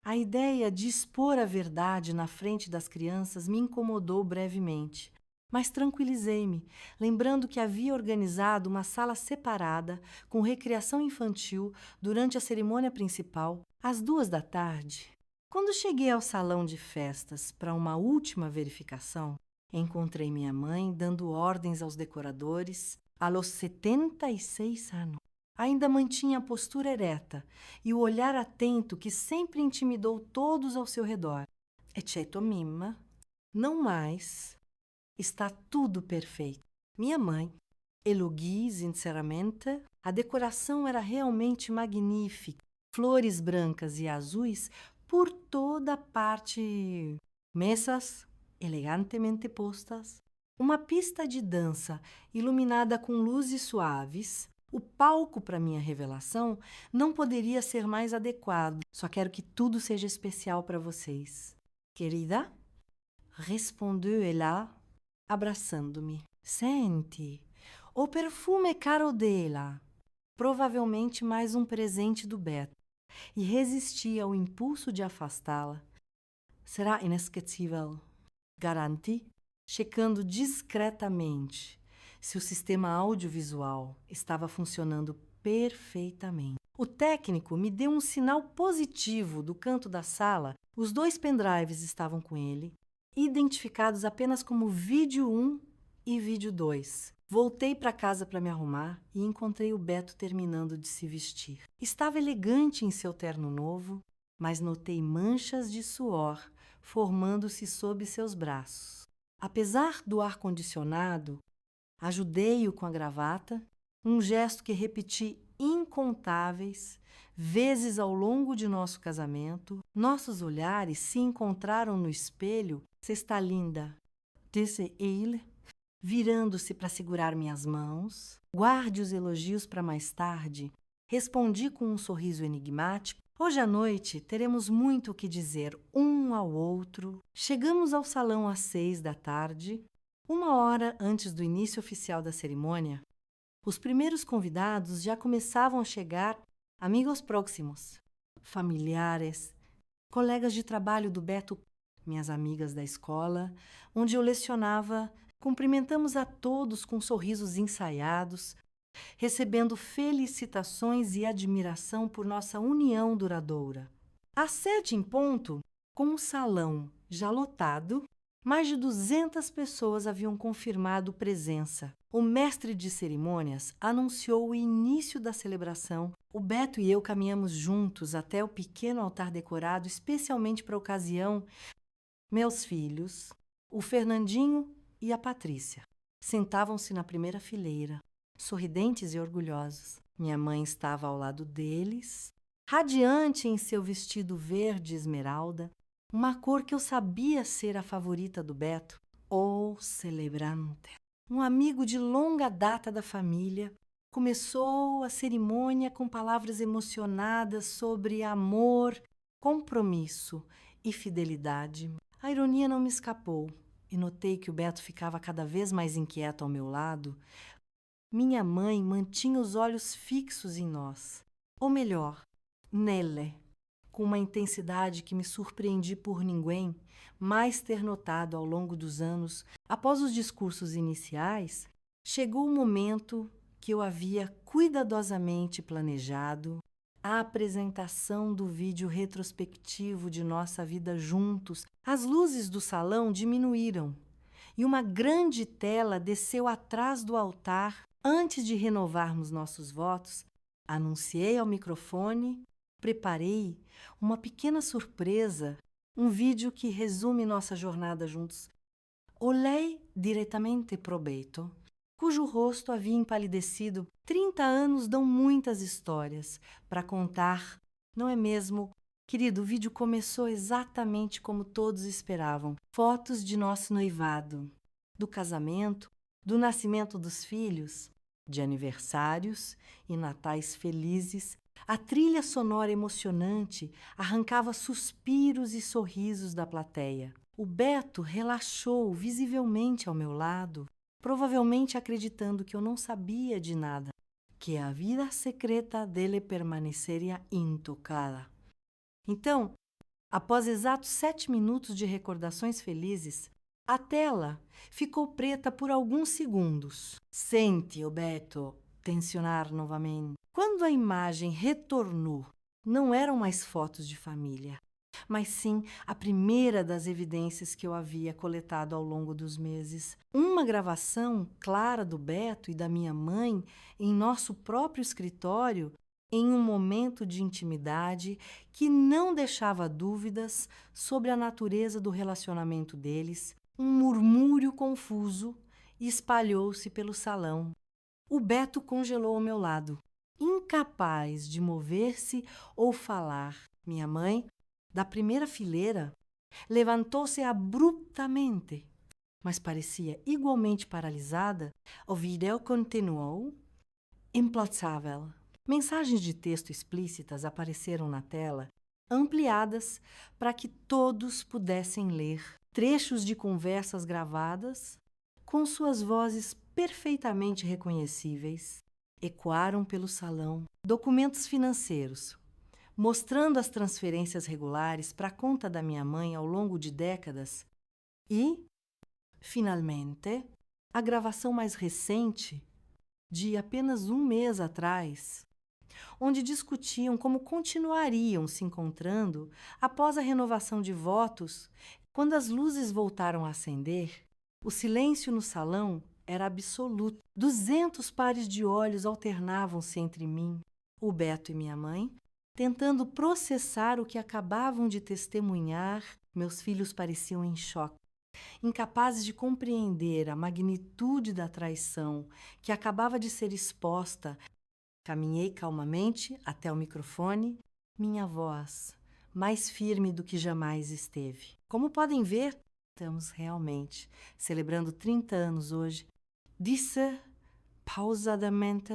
A ideia de expor a verdade na frente das crianças me incomodou brevemente, mas tranquilizei-me, lembrando que havia organizado uma sala separada com recreação infantil durante a cerimônia principal, às 2h da tarde. Quando cheguei ao salão de festas para uma última verificação, encontrei minha mãe dando ordens aos decoradores aos 76 anos. Ainda mantinha a postura ereta e o olhar atento que sempre intimidou todos ao seu redor. Eccetto Mimma, não mais. Está tudo perfeito. Minha mãe elogiou sinceramente. A decoração era realmente magnífica. Flores brancas e azuis por toda parte. Mesas elegantemente postas. Uma pista de dança iluminada com luzes suaves. O palco para minha revelação não poderia ser mais adequado. Só quero que tudo seja especial para vocês. Querida, respondeu ela, abraçando-me. Sente, o perfume caro dela. Provavelmente mais um presente do Beto. E resisti ao impulso de afastá-la. Será inesquecível. Garanti, checando discretamente se o sistema audiovisual estava funcionando perfeitamente. O técnico me deu um sinal positivo do canto da sala. Os 2 pendrives estavam com ele, identificados apenas como vídeo 1 e vídeo 2. Voltei para casa para me arrumar e encontrei o Beto terminando de se vestir. Estava elegante em seu terno novo, mas notei manchas de suor formando-se sob seus braços. Apesar do ar-condicionado, ajudei-o com a gravata, um gesto que repeti incontáveis vezes ao longo de nosso casamento. Nossos olhares se encontraram no espelho. Você está linda, disse ele, virando-se para segurar minhas mãos. Guarde os elogios para mais tarde. Respondi com um sorriso enigmático. Hoje à noite teremos muito o que dizer um ao outro. Chegamos ao salão às 6h da tarde. 1 hora antes do início oficial da cerimônia, os primeiros convidados já começavam a chegar, amigos próximos, familiares, colegas de trabalho do Beto, minhas amigas da escola, onde eu lecionava. Cumprimentamos a todos com sorrisos ensaiados, recebendo felicitações e admiração por nossa união duradoura. Às 7h em ponto, com o salão já lotado, mais de 200 pessoas haviam confirmado presença. O mestre de cerimônias anunciou o início da celebração. O Beto e eu caminhamos juntos até o pequeno altar decorado especialmente para a ocasião. Meus filhos, o Fernandinho e a Patrícia, sentavam-se na primeira fileira, sorridentes e orgulhosos. Minha mãe estava ao lado deles, radiante em seu vestido verde esmeralda, uma cor que eu sabia ser a favorita do Beto. O celebrante, um amigo de longa data da família, começou a cerimônia com palavras emocionadas sobre amor, compromisso e fidelidade. A ironia não me escapou. e notei que o Beto ficava cada vez mais inquieto ao meu lado, minha mãe mantinha os olhos fixos em nós, ou melhor, nele, com uma intensidade que me surpreendi por ninguém mais ter notado ao longo dos anos. Após os discursos iniciais, chegou o momento que eu havia cuidadosamente planejado, a apresentação do vídeo retrospectivo de nossa vida juntos. As luzes do salão diminuíram e uma grande tela desceu atrás do altar. Antes de renovarmos nossos votos, anunciei ao microfone, preparei uma pequena surpresa, um vídeo que resume nossa jornada juntos. Olhei diretamente pro Beto, cujo rosto havia empalidecido. 30 anos dão muitas histórias para contar, não é mesmo? Querido, o vídeo começou exatamente como todos esperavam. Fotos de nosso noivado, do casamento, do nascimento dos filhos, de aniversários e natais felizes. A trilha sonora emocionante arrancava suspiros e sorrisos da plateia. O Beto relaxou visivelmente ao meu lado, provavelmente acreditando que eu não sabia de nada, que a vida secreta dele permaneceria intocada. Então, após exatos 7 minutos de recordações felizes, a tela ficou preta por alguns segundos. Sente o Beto tensionar novamente. Quando a imagem retornou, não eram mais fotos de família, mas sim a primeira das evidências que eu havia coletado ao longo dos meses. Uma gravação clara do Beto e da minha mãe em nosso próprio escritório, em um momento de intimidade que não deixava dúvidas sobre a natureza do relacionamento deles. Um murmúrio confuso espalhou-se pelo salão. O Beto congelou ao meu lado, incapaz de mover-se ou falar. Minha mãe, da primeira fileira, levantou-se abruptamente, mas parecia igualmente paralisada. O vídeo continuou implacável. Mensagens de texto explícitas apareceram na tela, ampliadas para que todos pudessem ler. Trechos de conversas gravadas, com suas vozes perfeitamente reconhecíveis, ecoaram pelo salão. Documentos financeiros, mostrando as transferências regulares para a conta da minha mãe ao longo de décadas. E, finalmente, a gravação mais recente, de apenas um mês atrás, onde discutiam como continuariam se encontrando após a renovação de votos. Quando as luzes voltaram a acender, o silêncio no salão era absoluto. 200 pares de olhos alternavam-se entre mim, o Beto e minha mãe, tentando processar o que acabavam de testemunhar. Meus filhos pareciam em choque, incapazes de compreender a magnitude da traição que acabava de ser exposta. Caminhei calmamente até o microfone, minha voz mais firme do que jamais esteve. Como podem ver, estamos realmente celebrando 30 anos hoje. Disse pausadamente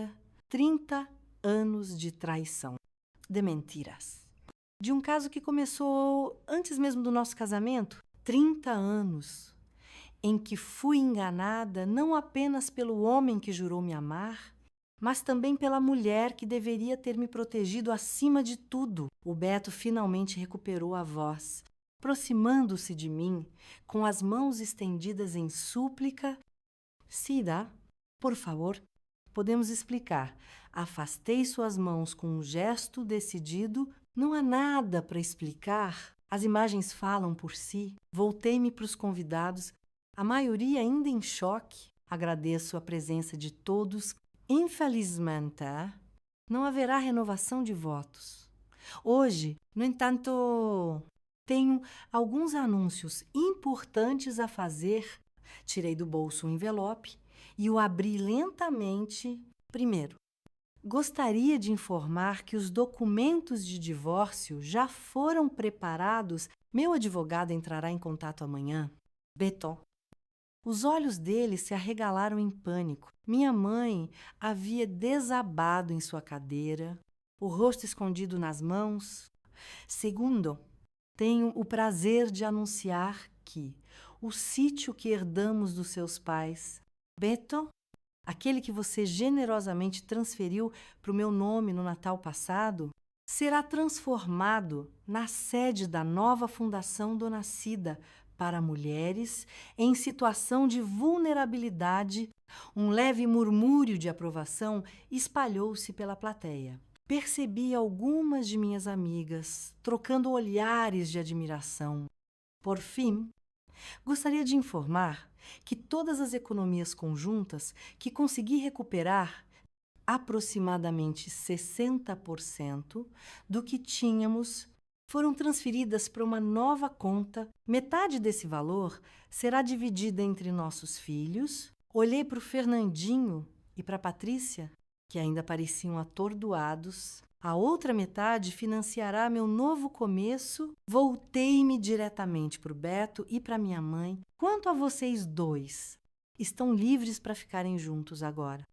30 anos de traição, de mentiras. De um caso que começou antes mesmo do nosso casamento. 30 anos em que fui enganada não apenas pelo homem que jurou me amar, mas também pela mulher que deveria ter me protegido acima de tudo. O Beto finalmente recuperou a voz, aproximando-se de mim, com as mãos estendidas em súplica. Cida, por favor, podemos explicar. Afastei suas mãos com um gesto decidido. Não há nada para explicar. As imagens falam por si. Voltei-me para os convidados, a maioria ainda em choque. Agradeço a presença de todos. Infelizmente, não haverá renovação de votos. Hoje, no entanto, tenho alguns anúncios importantes a fazer. Tirei do bolso um envelope e o abri lentamente. Primeiro, gostaria de informar que os documentos de divórcio já foram preparados. Meu advogado entrará em contato amanhã. Beto. Os olhos dele se arregalaram em pânico. Minha mãe havia desabado em sua cadeira, o rosto escondido nas mãos. Segundo, tenho o prazer de anunciar que o sítio que herdamos dos seus pais. Beto, aquele que você generosamente transferiu para o meu nome no Natal passado, será transformado na sede da nova Fundação Dona Cida para mulheres em situação de vulnerabilidade. Um leve murmúrio de aprovação espalhou-se pela plateia. Percebi algumas de minhas amigas trocando olhares de admiração. Por fim, gostaria de informar que todas as economias conjuntas que consegui recuperar, aproximadamente 60% do que tínhamos, foram transferidas para uma nova conta. Metade desse valor será dividida entre nossos filhos. Olhei para o Fernandinho e para a Patrícia, que ainda pareciam atordoados. A outra metade financiará meu novo começo. Voltei-me diretamente para o Beto e para minha mãe. Quanto a vocês dois, estão livres para ficarem juntos agora.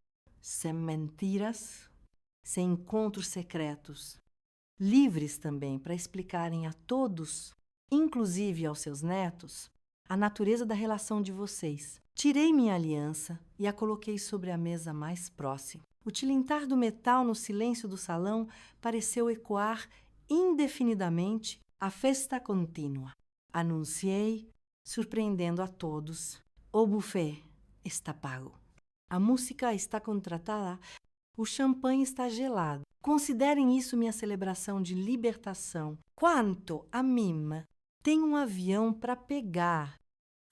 Sem mentiras, sem encontros secretos. Livres também para explicarem a todos, inclusive aos seus netos, a natureza da relação de vocês. Tirei minha aliança e a coloquei sobre a mesa mais próxima. O tilintar do metal no silêncio do salão pareceu ecoar indefinidamente a festa contínua. Anunciei, surpreendendo a todos: o buffet está pago. A música está contratada. O champanhe está gelado. Considerem isso minha celebração de libertação. Quanto a mim, tenho um avião para pegar.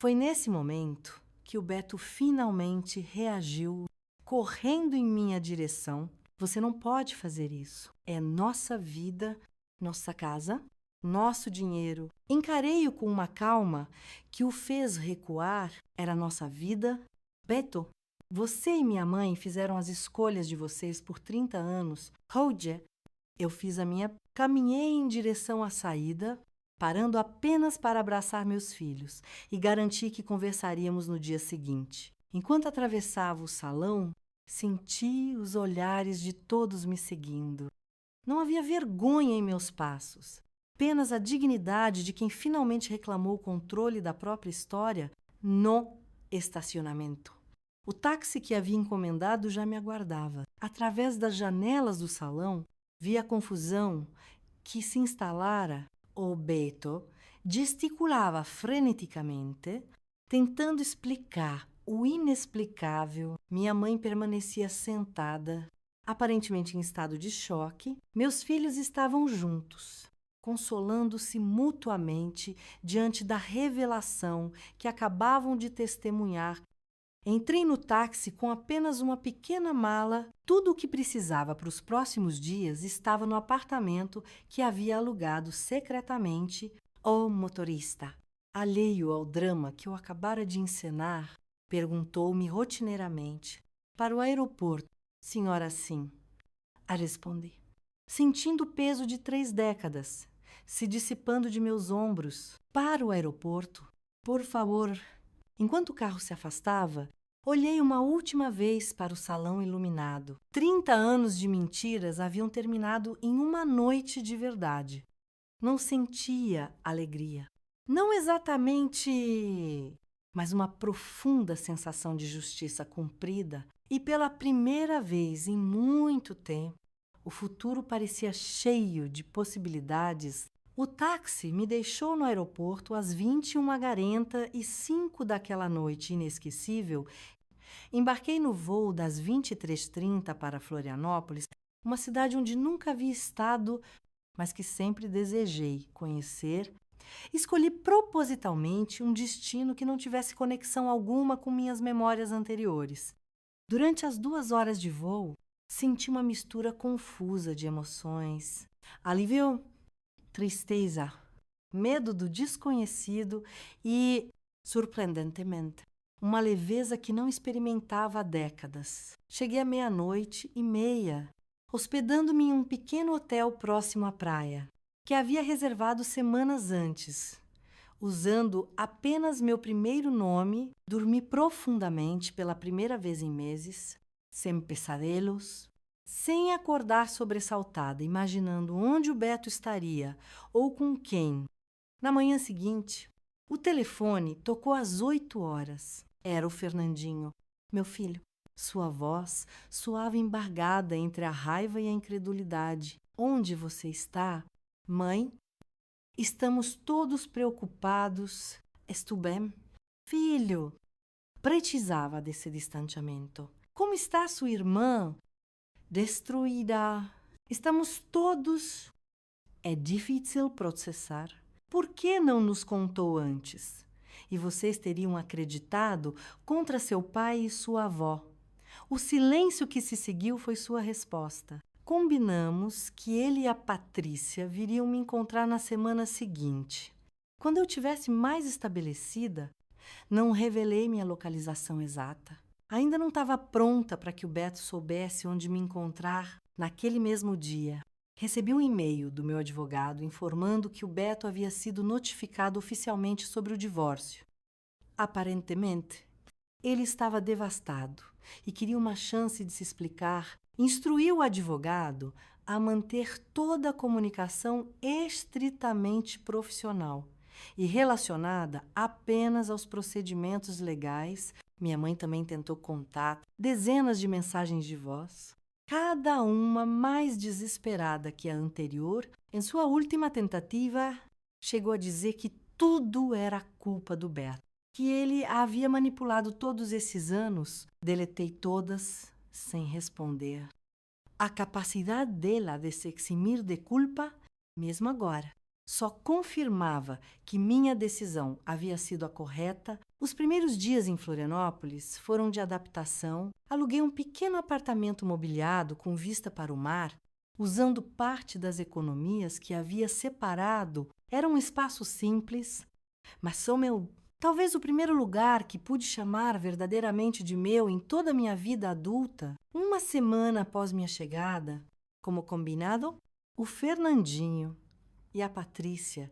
Foi nesse momento que o Beto finalmente reagiu, correndo em minha direção. Você não pode fazer isso. É nossa vida, nossa casa, nosso dinheiro. Encarei-o com uma calma que o fez recuar. Era nossa vida. Beto, você e minha mãe fizeram as escolhas de vocês por 30 anos. Roger, eu fiz a minha. Caminhei em direção à saída, parando apenas para abraçar meus filhos e garantir que conversaríamos no dia seguinte. Enquanto atravessava o salão, senti os olhares de todos me seguindo. Não havia vergonha em meus passos, apenas a dignidade de quem finalmente reclamou o controle da própria história no estacionamento. O táxi que havia encomendado já me aguardava. Através das janelas do salão, vi a confusão que se instalara. O Beto gesticulava freneticamente, tentando explicar o inexplicável. Minha mãe permanecia sentada, aparentemente em estado de choque. Meus filhos estavam juntos, consolando-se mutuamente diante da revelação que acabavam de testemunhar. Entrei no táxi com apenas uma pequena mala. Tudo o que precisava para os próximos dias estava no apartamento que havia alugado secretamente. O motorista, alheio ao drama que eu acabara de encenar, perguntou-me rotineiramente: para o aeroporto, senhora, sim. A respondi, sentindo o peso de 3 décadas se dissipando de meus ombros. Para o aeroporto, por favor. Enquanto o carro se afastava, olhei uma última vez para o salão iluminado. 30 anos de mentiras haviam terminado em uma noite de verdade. Não sentia alegria. Não exatamente, mas uma profunda sensação de justiça cumprida. E pela primeira vez em muito tempo, o futuro parecia cheio de possibilidades. O táxi me deixou no aeroporto às 21h45 daquela noite inesquecível. Embarquei no voo das 23h30 para Florianópolis, uma cidade onde nunca havia estado, mas que sempre desejei conhecer. Escolhi propositalmente um destino que não tivesse conexão alguma com minhas memórias anteriores. Durante as 2 horas de voo, senti uma mistura confusa de emoções. Alívio, tristeza, medo do desconhecido e, surpreendentemente, uma leveza que não experimentava há décadas. Cheguei à 00:30, hospedando-me em um pequeno hotel próximo à praia, que havia reservado semanas antes. Usando apenas meu primeiro nome, dormi profundamente pela primeira vez em meses, sem pesadelos, sem acordar sobressaltada, imaginando onde o Beto estaria ou com quem. Na manhã seguinte, O telefone tocou às 8 horas. Era o Fernandinho. Meu filho. Sua voz soava embargada entre a raiva e a incredulidade. Onde você está? Mãe? Estamos todos preocupados. Estou bem? Filho! Precisava desse distanciamento. Como está sua irmã? Destruída. Estamos todos. É difícil processar. Por que não nos contou antes? E vocês teriam acreditado contra seu pai e sua avó. O silêncio que se seguiu foi sua resposta. Combinamos que ele e a Patrícia viriam me encontrar na semana seguinte. Quando eu tivesse mais estabelecida, não revelei minha localização exata. Ainda não estava pronta para que o Beto soubesse onde me encontrar naquele mesmo dia. Recebi um e-mail do meu advogado informando que o Beto havia sido notificado oficialmente sobre o divórcio. Aparentemente, ele estava devastado e queria uma chance de se explicar. Instruiu o advogado a manter toda a comunicação estritamente profissional e relacionada apenas aos procedimentos legais. Minha mãe também tentou contato, dezenas de mensagens de voz, cada uma mais desesperada que a anterior. Em sua última tentativa, chegou a dizer que tudo era culpa do Beto, que ele a havia manipulado todos esses anos. Deletei todas sem responder. A capacidade dela de se eximir de culpa, mesmo agora, só confirmava que minha decisão havia sido a correta. Os primeiros dias em Florianópolis foram de adaptação. Aluguei um pequeno apartamento mobiliado com vista para o mar, usando parte das economias que havia separado. Era um espaço simples, mas talvez o primeiro lugar que pude chamar verdadeiramente de meu em toda a minha vida adulta. Uma semana após minha chegada, como combinado, o Fernandinho e a Patrícia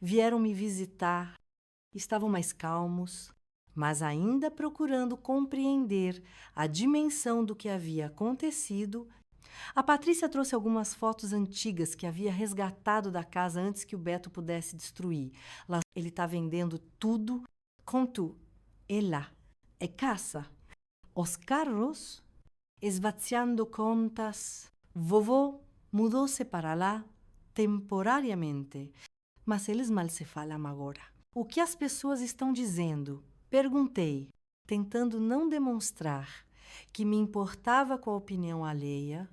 vieram me visitar. Estavam mais calmos, mas ainda procurando compreender a dimensão do que havia acontecido. A Patrícia trouxe algumas fotos antigas que havia resgatado da casa antes que o Beto pudesse destruir. Lá ele está vendendo tudo. Conto, ela é casa. Os carros, esvaziando contas. Vovô mudou-se para lá temporariamente, mas eles mal se falam agora. O que as pessoas estão dizendo? Perguntei, tentando não demonstrar que me importava com a opinião alheia.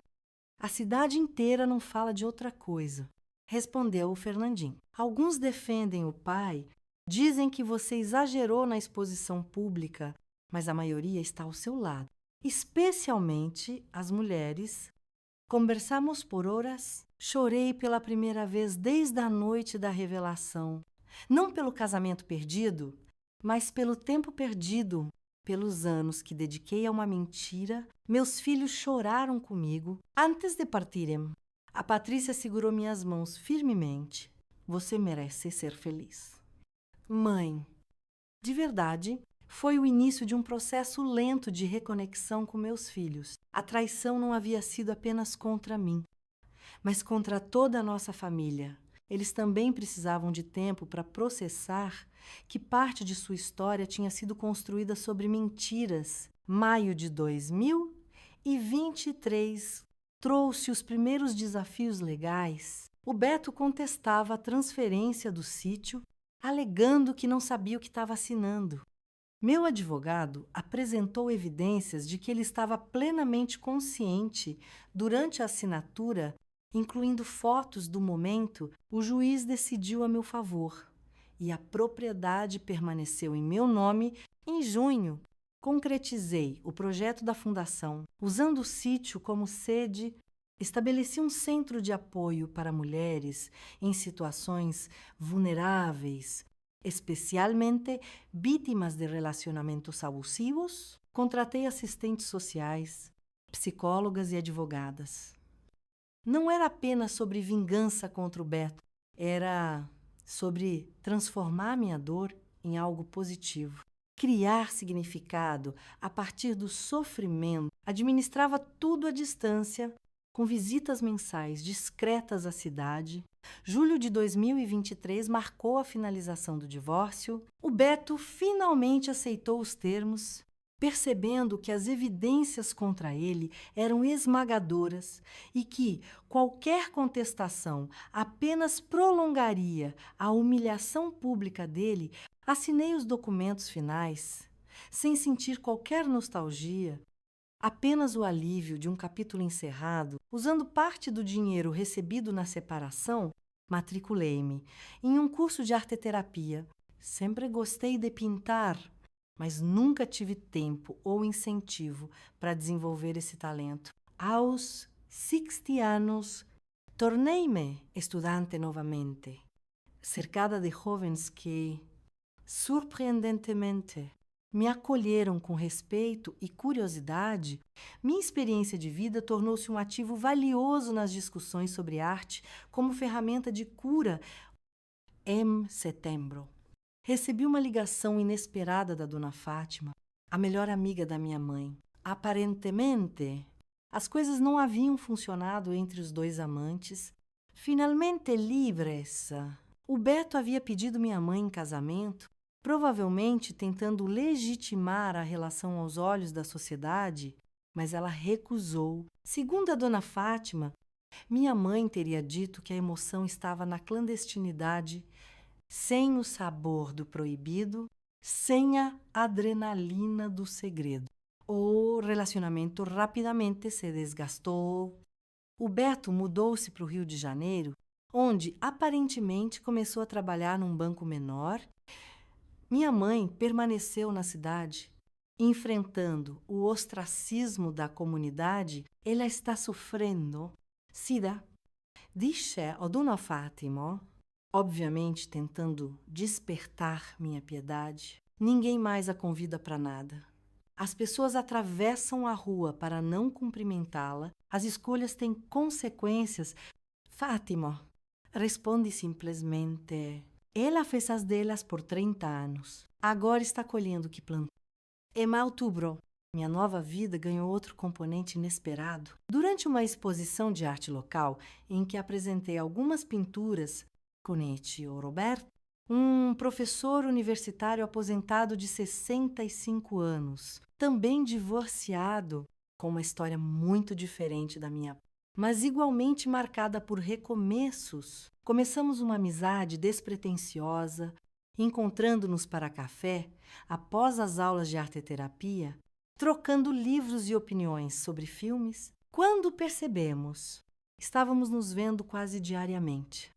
A cidade inteira não fala de outra coisa, respondeu o Fernandinho. Alguns defendem o pai, dizem que você exagerou na exposição pública, mas a maioria está ao seu lado, especialmente as mulheres. Conversamos por horas. Chorei pela primeira vez desde a noite da revelação. Não pelo casamento perdido, mas pelo tempo perdido, pelos anos que dediquei a uma mentira. Meus filhos choraram comigo antes de partirem. A Patrícia segurou minhas mãos firmemente. Você merece ser feliz. Mãe, de verdade, foi o início de um processo lento de reconexão com meus filhos. A traição não havia sido apenas contra mim, mas contra toda a nossa família. Eles também precisavam de tempo para processar que parte de sua história tinha sido construída sobre mentiras. Maio de 2023 trouxe os primeiros desafios legais. O Beto contestava a transferência do sítio, alegando que não sabia o que estava assinando. Meu advogado apresentou evidências de que ele estava plenamente consciente durante a assinatura, incluindo fotos do momento. O juiz decidiu a meu favor e a propriedade permaneceu em meu nome. Em junho, concretizei o projeto da fundação. Usando o sítio como sede, estabeleci um centro de apoio para mulheres em situações vulneráveis, especialmente vítimas de relacionamentos abusivos. Contratei assistentes sociais, psicólogas e advogadas. Não era apenas sobre vingança contra o Beto, era sobre transformar minha dor em algo positivo. Criar significado a partir do sofrimento. Administrava tudo à distância, com visitas mensais discretas à cidade. Julho de 2023 marcou a finalização do divórcio. O Beto finalmente aceitou os termos, percebendo que as evidências contra ele eram esmagadoras e que qualquer contestação apenas prolongaria a humilhação pública dele. Assinei os documentos finais, sem sentir qualquer nostalgia, apenas o alívio de um capítulo encerrado. Usando parte do dinheiro recebido na separação, matriculei-me em um curso de arteterapia. Sempre gostei de pintar, mas nunca tive tempo ou incentivo para desenvolver esse talento. Aos 60 anos, tornei-me estudante novamente, cercada de jovens que, surpreendentemente, me acolheram com respeito e curiosidade. Minha experiência de vida tornou-se um ativo valioso nas discussões sobre arte como ferramenta de cura. Em setembro, recebi uma ligação inesperada da dona Fátima, a melhor amiga da minha mãe. Aparentemente, as coisas não haviam funcionado entre os dois amantes. Finalmente livres, o Beto havia pedido minha mãe em casamento, provavelmente tentando legitimar a relação aos olhos da sociedade, mas ela recusou. Segundo a dona Fátima, minha mãe teria dito que a emoção estava na clandestinidade, sem o sabor do proibido, sem a adrenalina do segredo. O relacionamento rapidamente se desgastou. O Beto mudou-se para o Rio de Janeiro, onde aparentemente começou a trabalhar num banco menor. Minha mãe permaneceu na cidade, enfrentando o ostracismo da comunidade. Ela está sofrendo. Sida, disse a dona Fátima, obviamente tentando despertar minha piedade. Ninguém mais a convida para nada. As pessoas atravessam a rua para não cumprimentá-la. As escolhas têm consequências. Fátima responde simplesmente: ela fez as delas por 30 anos. Agora está colhendo o que plantou. Em outubro, minha nova vida ganhou outro componente inesperado. Durante uma exposição de arte local, em que apresentei algumas pinturas, conheci o Roberto, um professor universitário aposentado de 65 anos, também divorciado, com uma história muito diferente da minha, mas igualmente marcada por recomeços. Começamos uma amizade despretensiosa, encontrando-nos para café após as aulas de arteterapia, trocando livros e opiniões sobre filmes. Quando percebemos, estávamos nos vendo quase diariamente.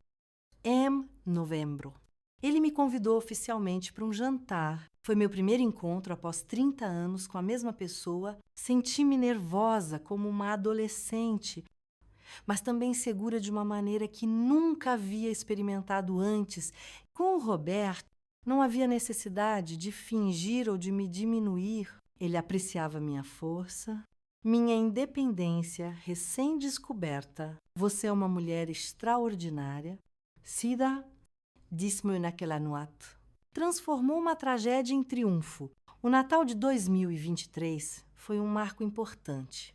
Em novembro, ele me convidou oficialmente para um jantar. Foi meu primeiro encontro após 30 anos com a mesma pessoa. Senti-me nervosa como uma adolescente, mas também segura de uma maneira que nunca havia experimentado antes. Com o Roberto, não havia necessidade de fingir ou de me diminuir. Ele apreciava minha força, minha independência recém-descoberta. Você é uma mulher extraordinária. Sida, disse-me naquela noite, transformou uma tragédia em triunfo. O Natal de 2023 foi um marco importante.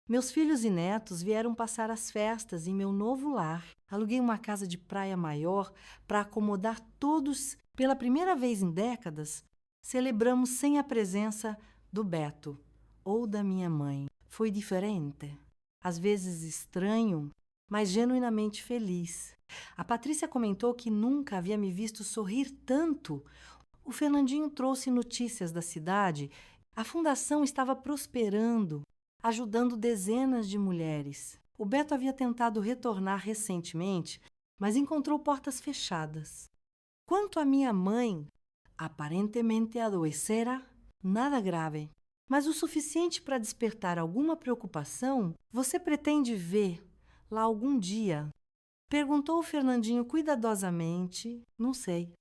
Meus filhos e netos vieram passar as festas em meu novo lar. Aluguei uma casa de praia maior para acomodar todos. Pela primeira vez em décadas, celebramos sem a presença do Beto ou da minha mãe. Foi diferente, às vezes estranho, mas genuinamente feliz. A Patrícia comentou que nunca havia me visto sorrir tanto. O Fernandinho trouxe notícias da cidade. A fundação estava prosperando, ajudando dezenas de mulheres. O Beto havia tentado retornar recentemente, mas encontrou portas fechadas. Quanto à minha mãe, aparentemente adoecera, nada grave, mas o suficiente para despertar alguma preocupação. Você pretende ver lá algum dia? Perguntou o Fernandinho cuidadosamente. Não sei.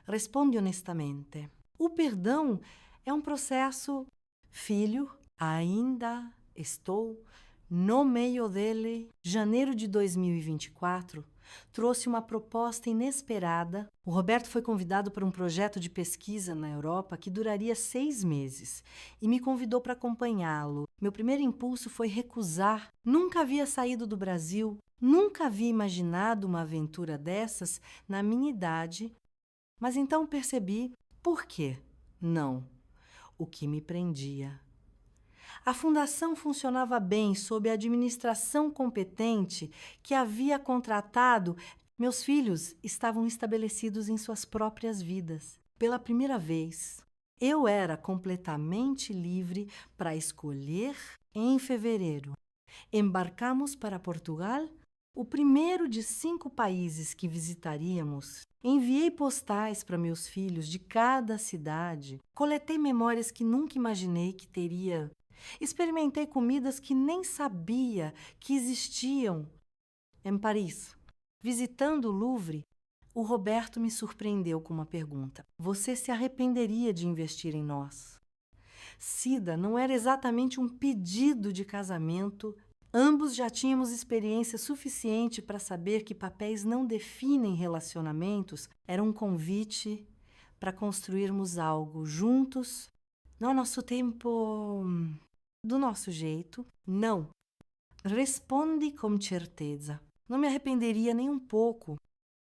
Responde honestamente. O perdão é um processo. Filho, ainda estou no meio dele. Janeiro de 2024 trouxe uma proposta inesperada. O Roberto foi convidado para um projeto de pesquisa na Europa que duraria 6 meses e me convidou para acompanhá-lo. Meu primeiro impulso foi recusar. Nunca havia saído do Brasil, nunca havia imaginado uma aventura dessas na minha idade, mas então percebi por quê. Não, o que me prendia. A fundação funcionava bem sob a administração competente que havia contratado. Meus filhos estavam estabelecidos em suas próprias vidas. Pela primeira vez, eu era completamente livre para escolher. Em fevereiro, embarcamos para Portugal, o primeiro de 5 países que visitaríamos. Enviei postais para meus filhos de cada cidade. Coletei memórias que nunca imaginei que teria. Experimentei comidas que nem sabia que existiam. Em Paris, visitando o Louvre, o Roberto me surpreendeu com uma pergunta. Você se arrependeria de investir em nós? Cida, não era exatamente um pedido de casamento. Ambos já tínhamos experiência suficiente para saber que papéis não definem relacionamentos. Era um convite para construirmos algo juntos, no nosso tempo, do nosso jeito. Não. Respondi com certeza. Não me arrependeria nem um pouco.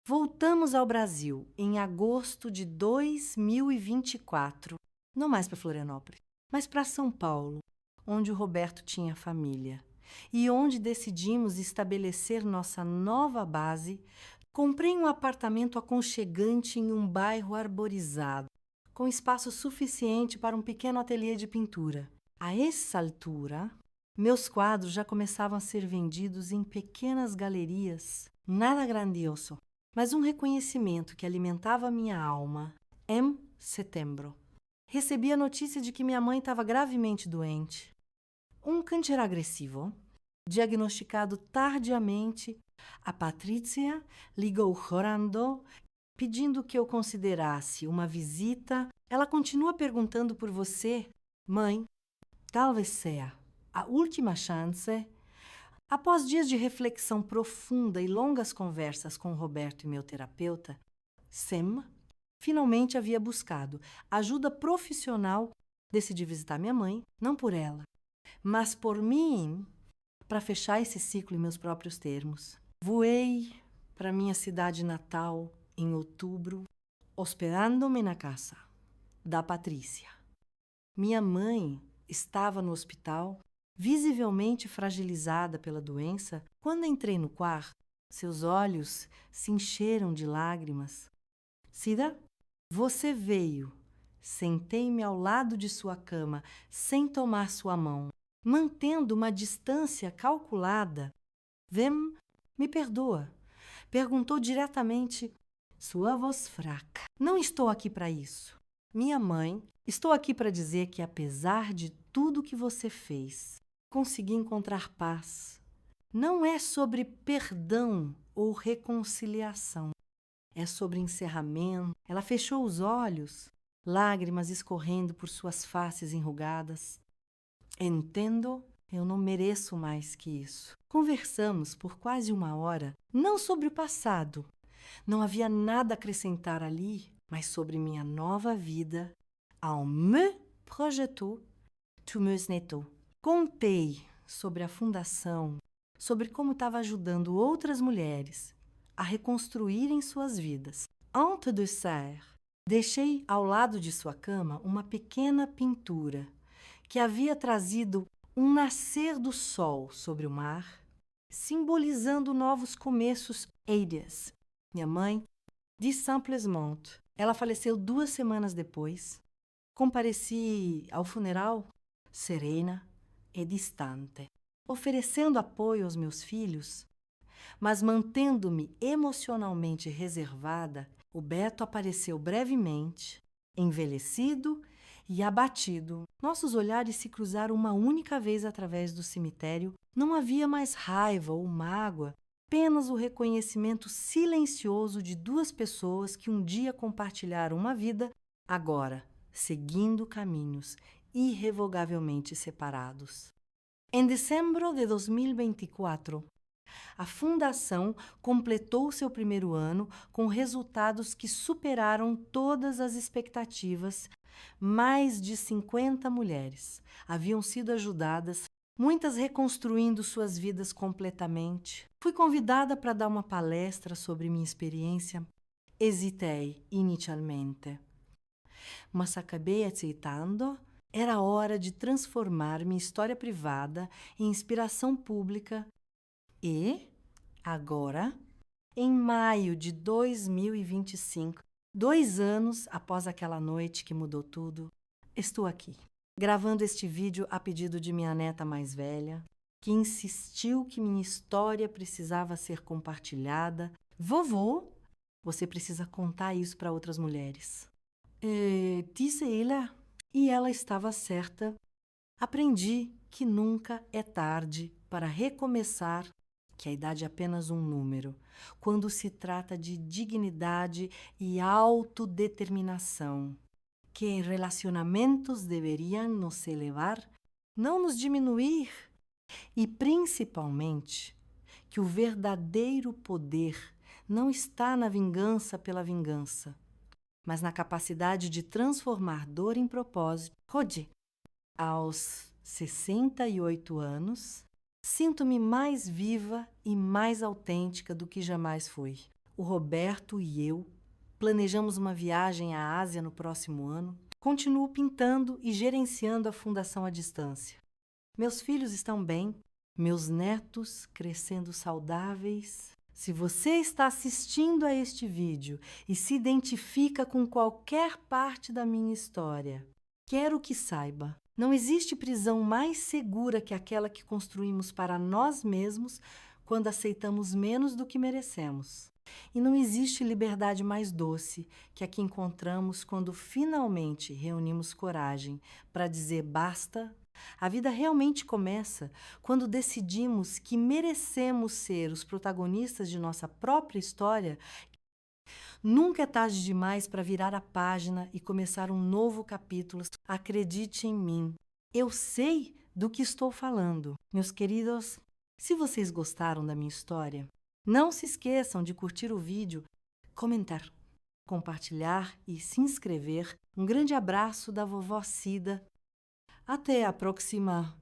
Voltamos ao Brasil em agosto de 2024. Não mais para Florianópolis, mas para São Paulo, onde o Roberto tinha família. E onde decidimos estabelecer nossa nova base. Comprei um apartamento aconchegante em um bairro arborizado, com espaço suficiente para um pequeno ateliê de pintura. A essa altura, meus quadros já começavam a ser vendidos em pequenas galerias. Nada grandioso, mas um reconhecimento que alimentava minha alma. Em setembro, recebi a notícia de que minha mãe estava gravemente doente. Um câncer agressivo, diagnosticado tardiamente. A Patrícia ligou chorando, pedindo que eu considerasse uma visita. Ela continua perguntando por você. Mãe, talvez seja a última chance. Após dias de reflexão profunda e longas conversas com Roberto e meu terapeuta, Sam finalmente havia buscado ajuda profissional. Decidi visitar minha mãe, não por ela, mas por mim, para fechar esse ciclo em meus próprios termos. Voei para minha cidade natal em outubro, hospedando-me na casa da Patrícia. Minha mãe estava no hospital, visivelmente fragilizada pela doença. Quando entrei no quarto, seus olhos se encheram de lágrimas. Cida, você veio. Sentei-me ao lado de sua cama, sem tomar sua mão, mantendo uma distância calculada. Vem, me perdoa. Perguntou diretamente, sua voz fraca. Não estou aqui para isso. Minha mãe, estou aqui para dizer que, apesar de tudo que você fez, consegui encontrar paz. Não é sobre perdão ou reconciliação. É sobre encerramento. Ela fechou os olhos, lágrimas escorrendo por suas faces enrugadas. Entendo, eu não mereço mais que isso. Conversamos por quase 1 hora, não sobre o passado. Não havia nada a acrescentar ali, mas sobre minha nova vida. En me projetou, tu me neto. Contei sobre a fundação, sobre como estava ajudando outras mulheres a reconstruírem suas vidas. Antes de sair, deixei ao lado de sua cama uma pequena pintura que havia trazido um nascer do sol sobre o mar, simbolizando novos começos. Eides. Minha mãe, de Saint-Plesmont. Ela faleceu 2 semanas depois. Compareci ao funeral serena e distante, oferecendo apoio aos meus filhos, mas mantendo-me emocionalmente reservada. O Beto apareceu brevemente, envelhecido e abatido. Nossos olhares se cruzaram uma única vez através do cemitério. Não havia mais raiva ou mágoa, apenas o reconhecimento silencioso de 2 pessoas que um dia compartilharam uma vida, agora seguindo caminhos irrevogavelmente separados. Em dezembro de 2024, A fundação completou seu primeiro ano com resultados que superaram todas as expectativas. Mais de 50 mulheres haviam sido ajudadas, muitas reconstruindo suas vidas completamente. Fui convidada para dar uma palestra sobre minha experiência. Hesitei inicialmente, mas acabei aceitando. Era hora de transformar minha história privada em inspiração pública e, agora, em maio de 2025, 2 anos após aquela noite que mudou tudo, estou aqui, gravando este vídeo a pedido de minha neta mais velha, que insistiu que minha história precisava ser compartilhada. Vovô, você precisa contar isso para outras mulheres. Disse ela, e ela estava certa. Aprendi que nunca é tarde para recomeçar, que a idade é apenas um número, quando se trata de dignidade e autodeterminação, que relacionamentos deveriam nos elevar, não nos diminuir, e principalmente que o verdadeiro poder não está na vingança pela vingança, mas na capacidade de transformar dor em propósito. Rodi, aos 68 anos, sinto-me mais viva e mais autêntica do que jamais fui. O Roberto e eu planejamos uma viagem à Ásia no próximo ano. Continuo pintando e gerenciando a fundação à distância. Meus filhos estão bem, meus netos crescendo saudáveis. Se você está assistindo a este vídeo e se identifica com qualquer parte da minha história, quero que saiba, não existe prisão mais segura que aquela que construímos para nós mesmos quando aceitamos menos do que merecemos. E não existe liberdade mais doce que a que encontramos quando finalmente reunimos coragem para dizer basta. A vida realmente começa quando decidimos que merecemos ser os protagonistas de nossa própria história. Nunca é tarde demais para virar a página e começar um novo capítulo. Acredite em mim. Eu sei do que estou falando. Meus queridos, se vocês gostaram da minha história, não se esqueçam de curtir o vídeo, comentar, compartilhar e se inscrever. Um grande abraço da vovó Cida. Até a próxima!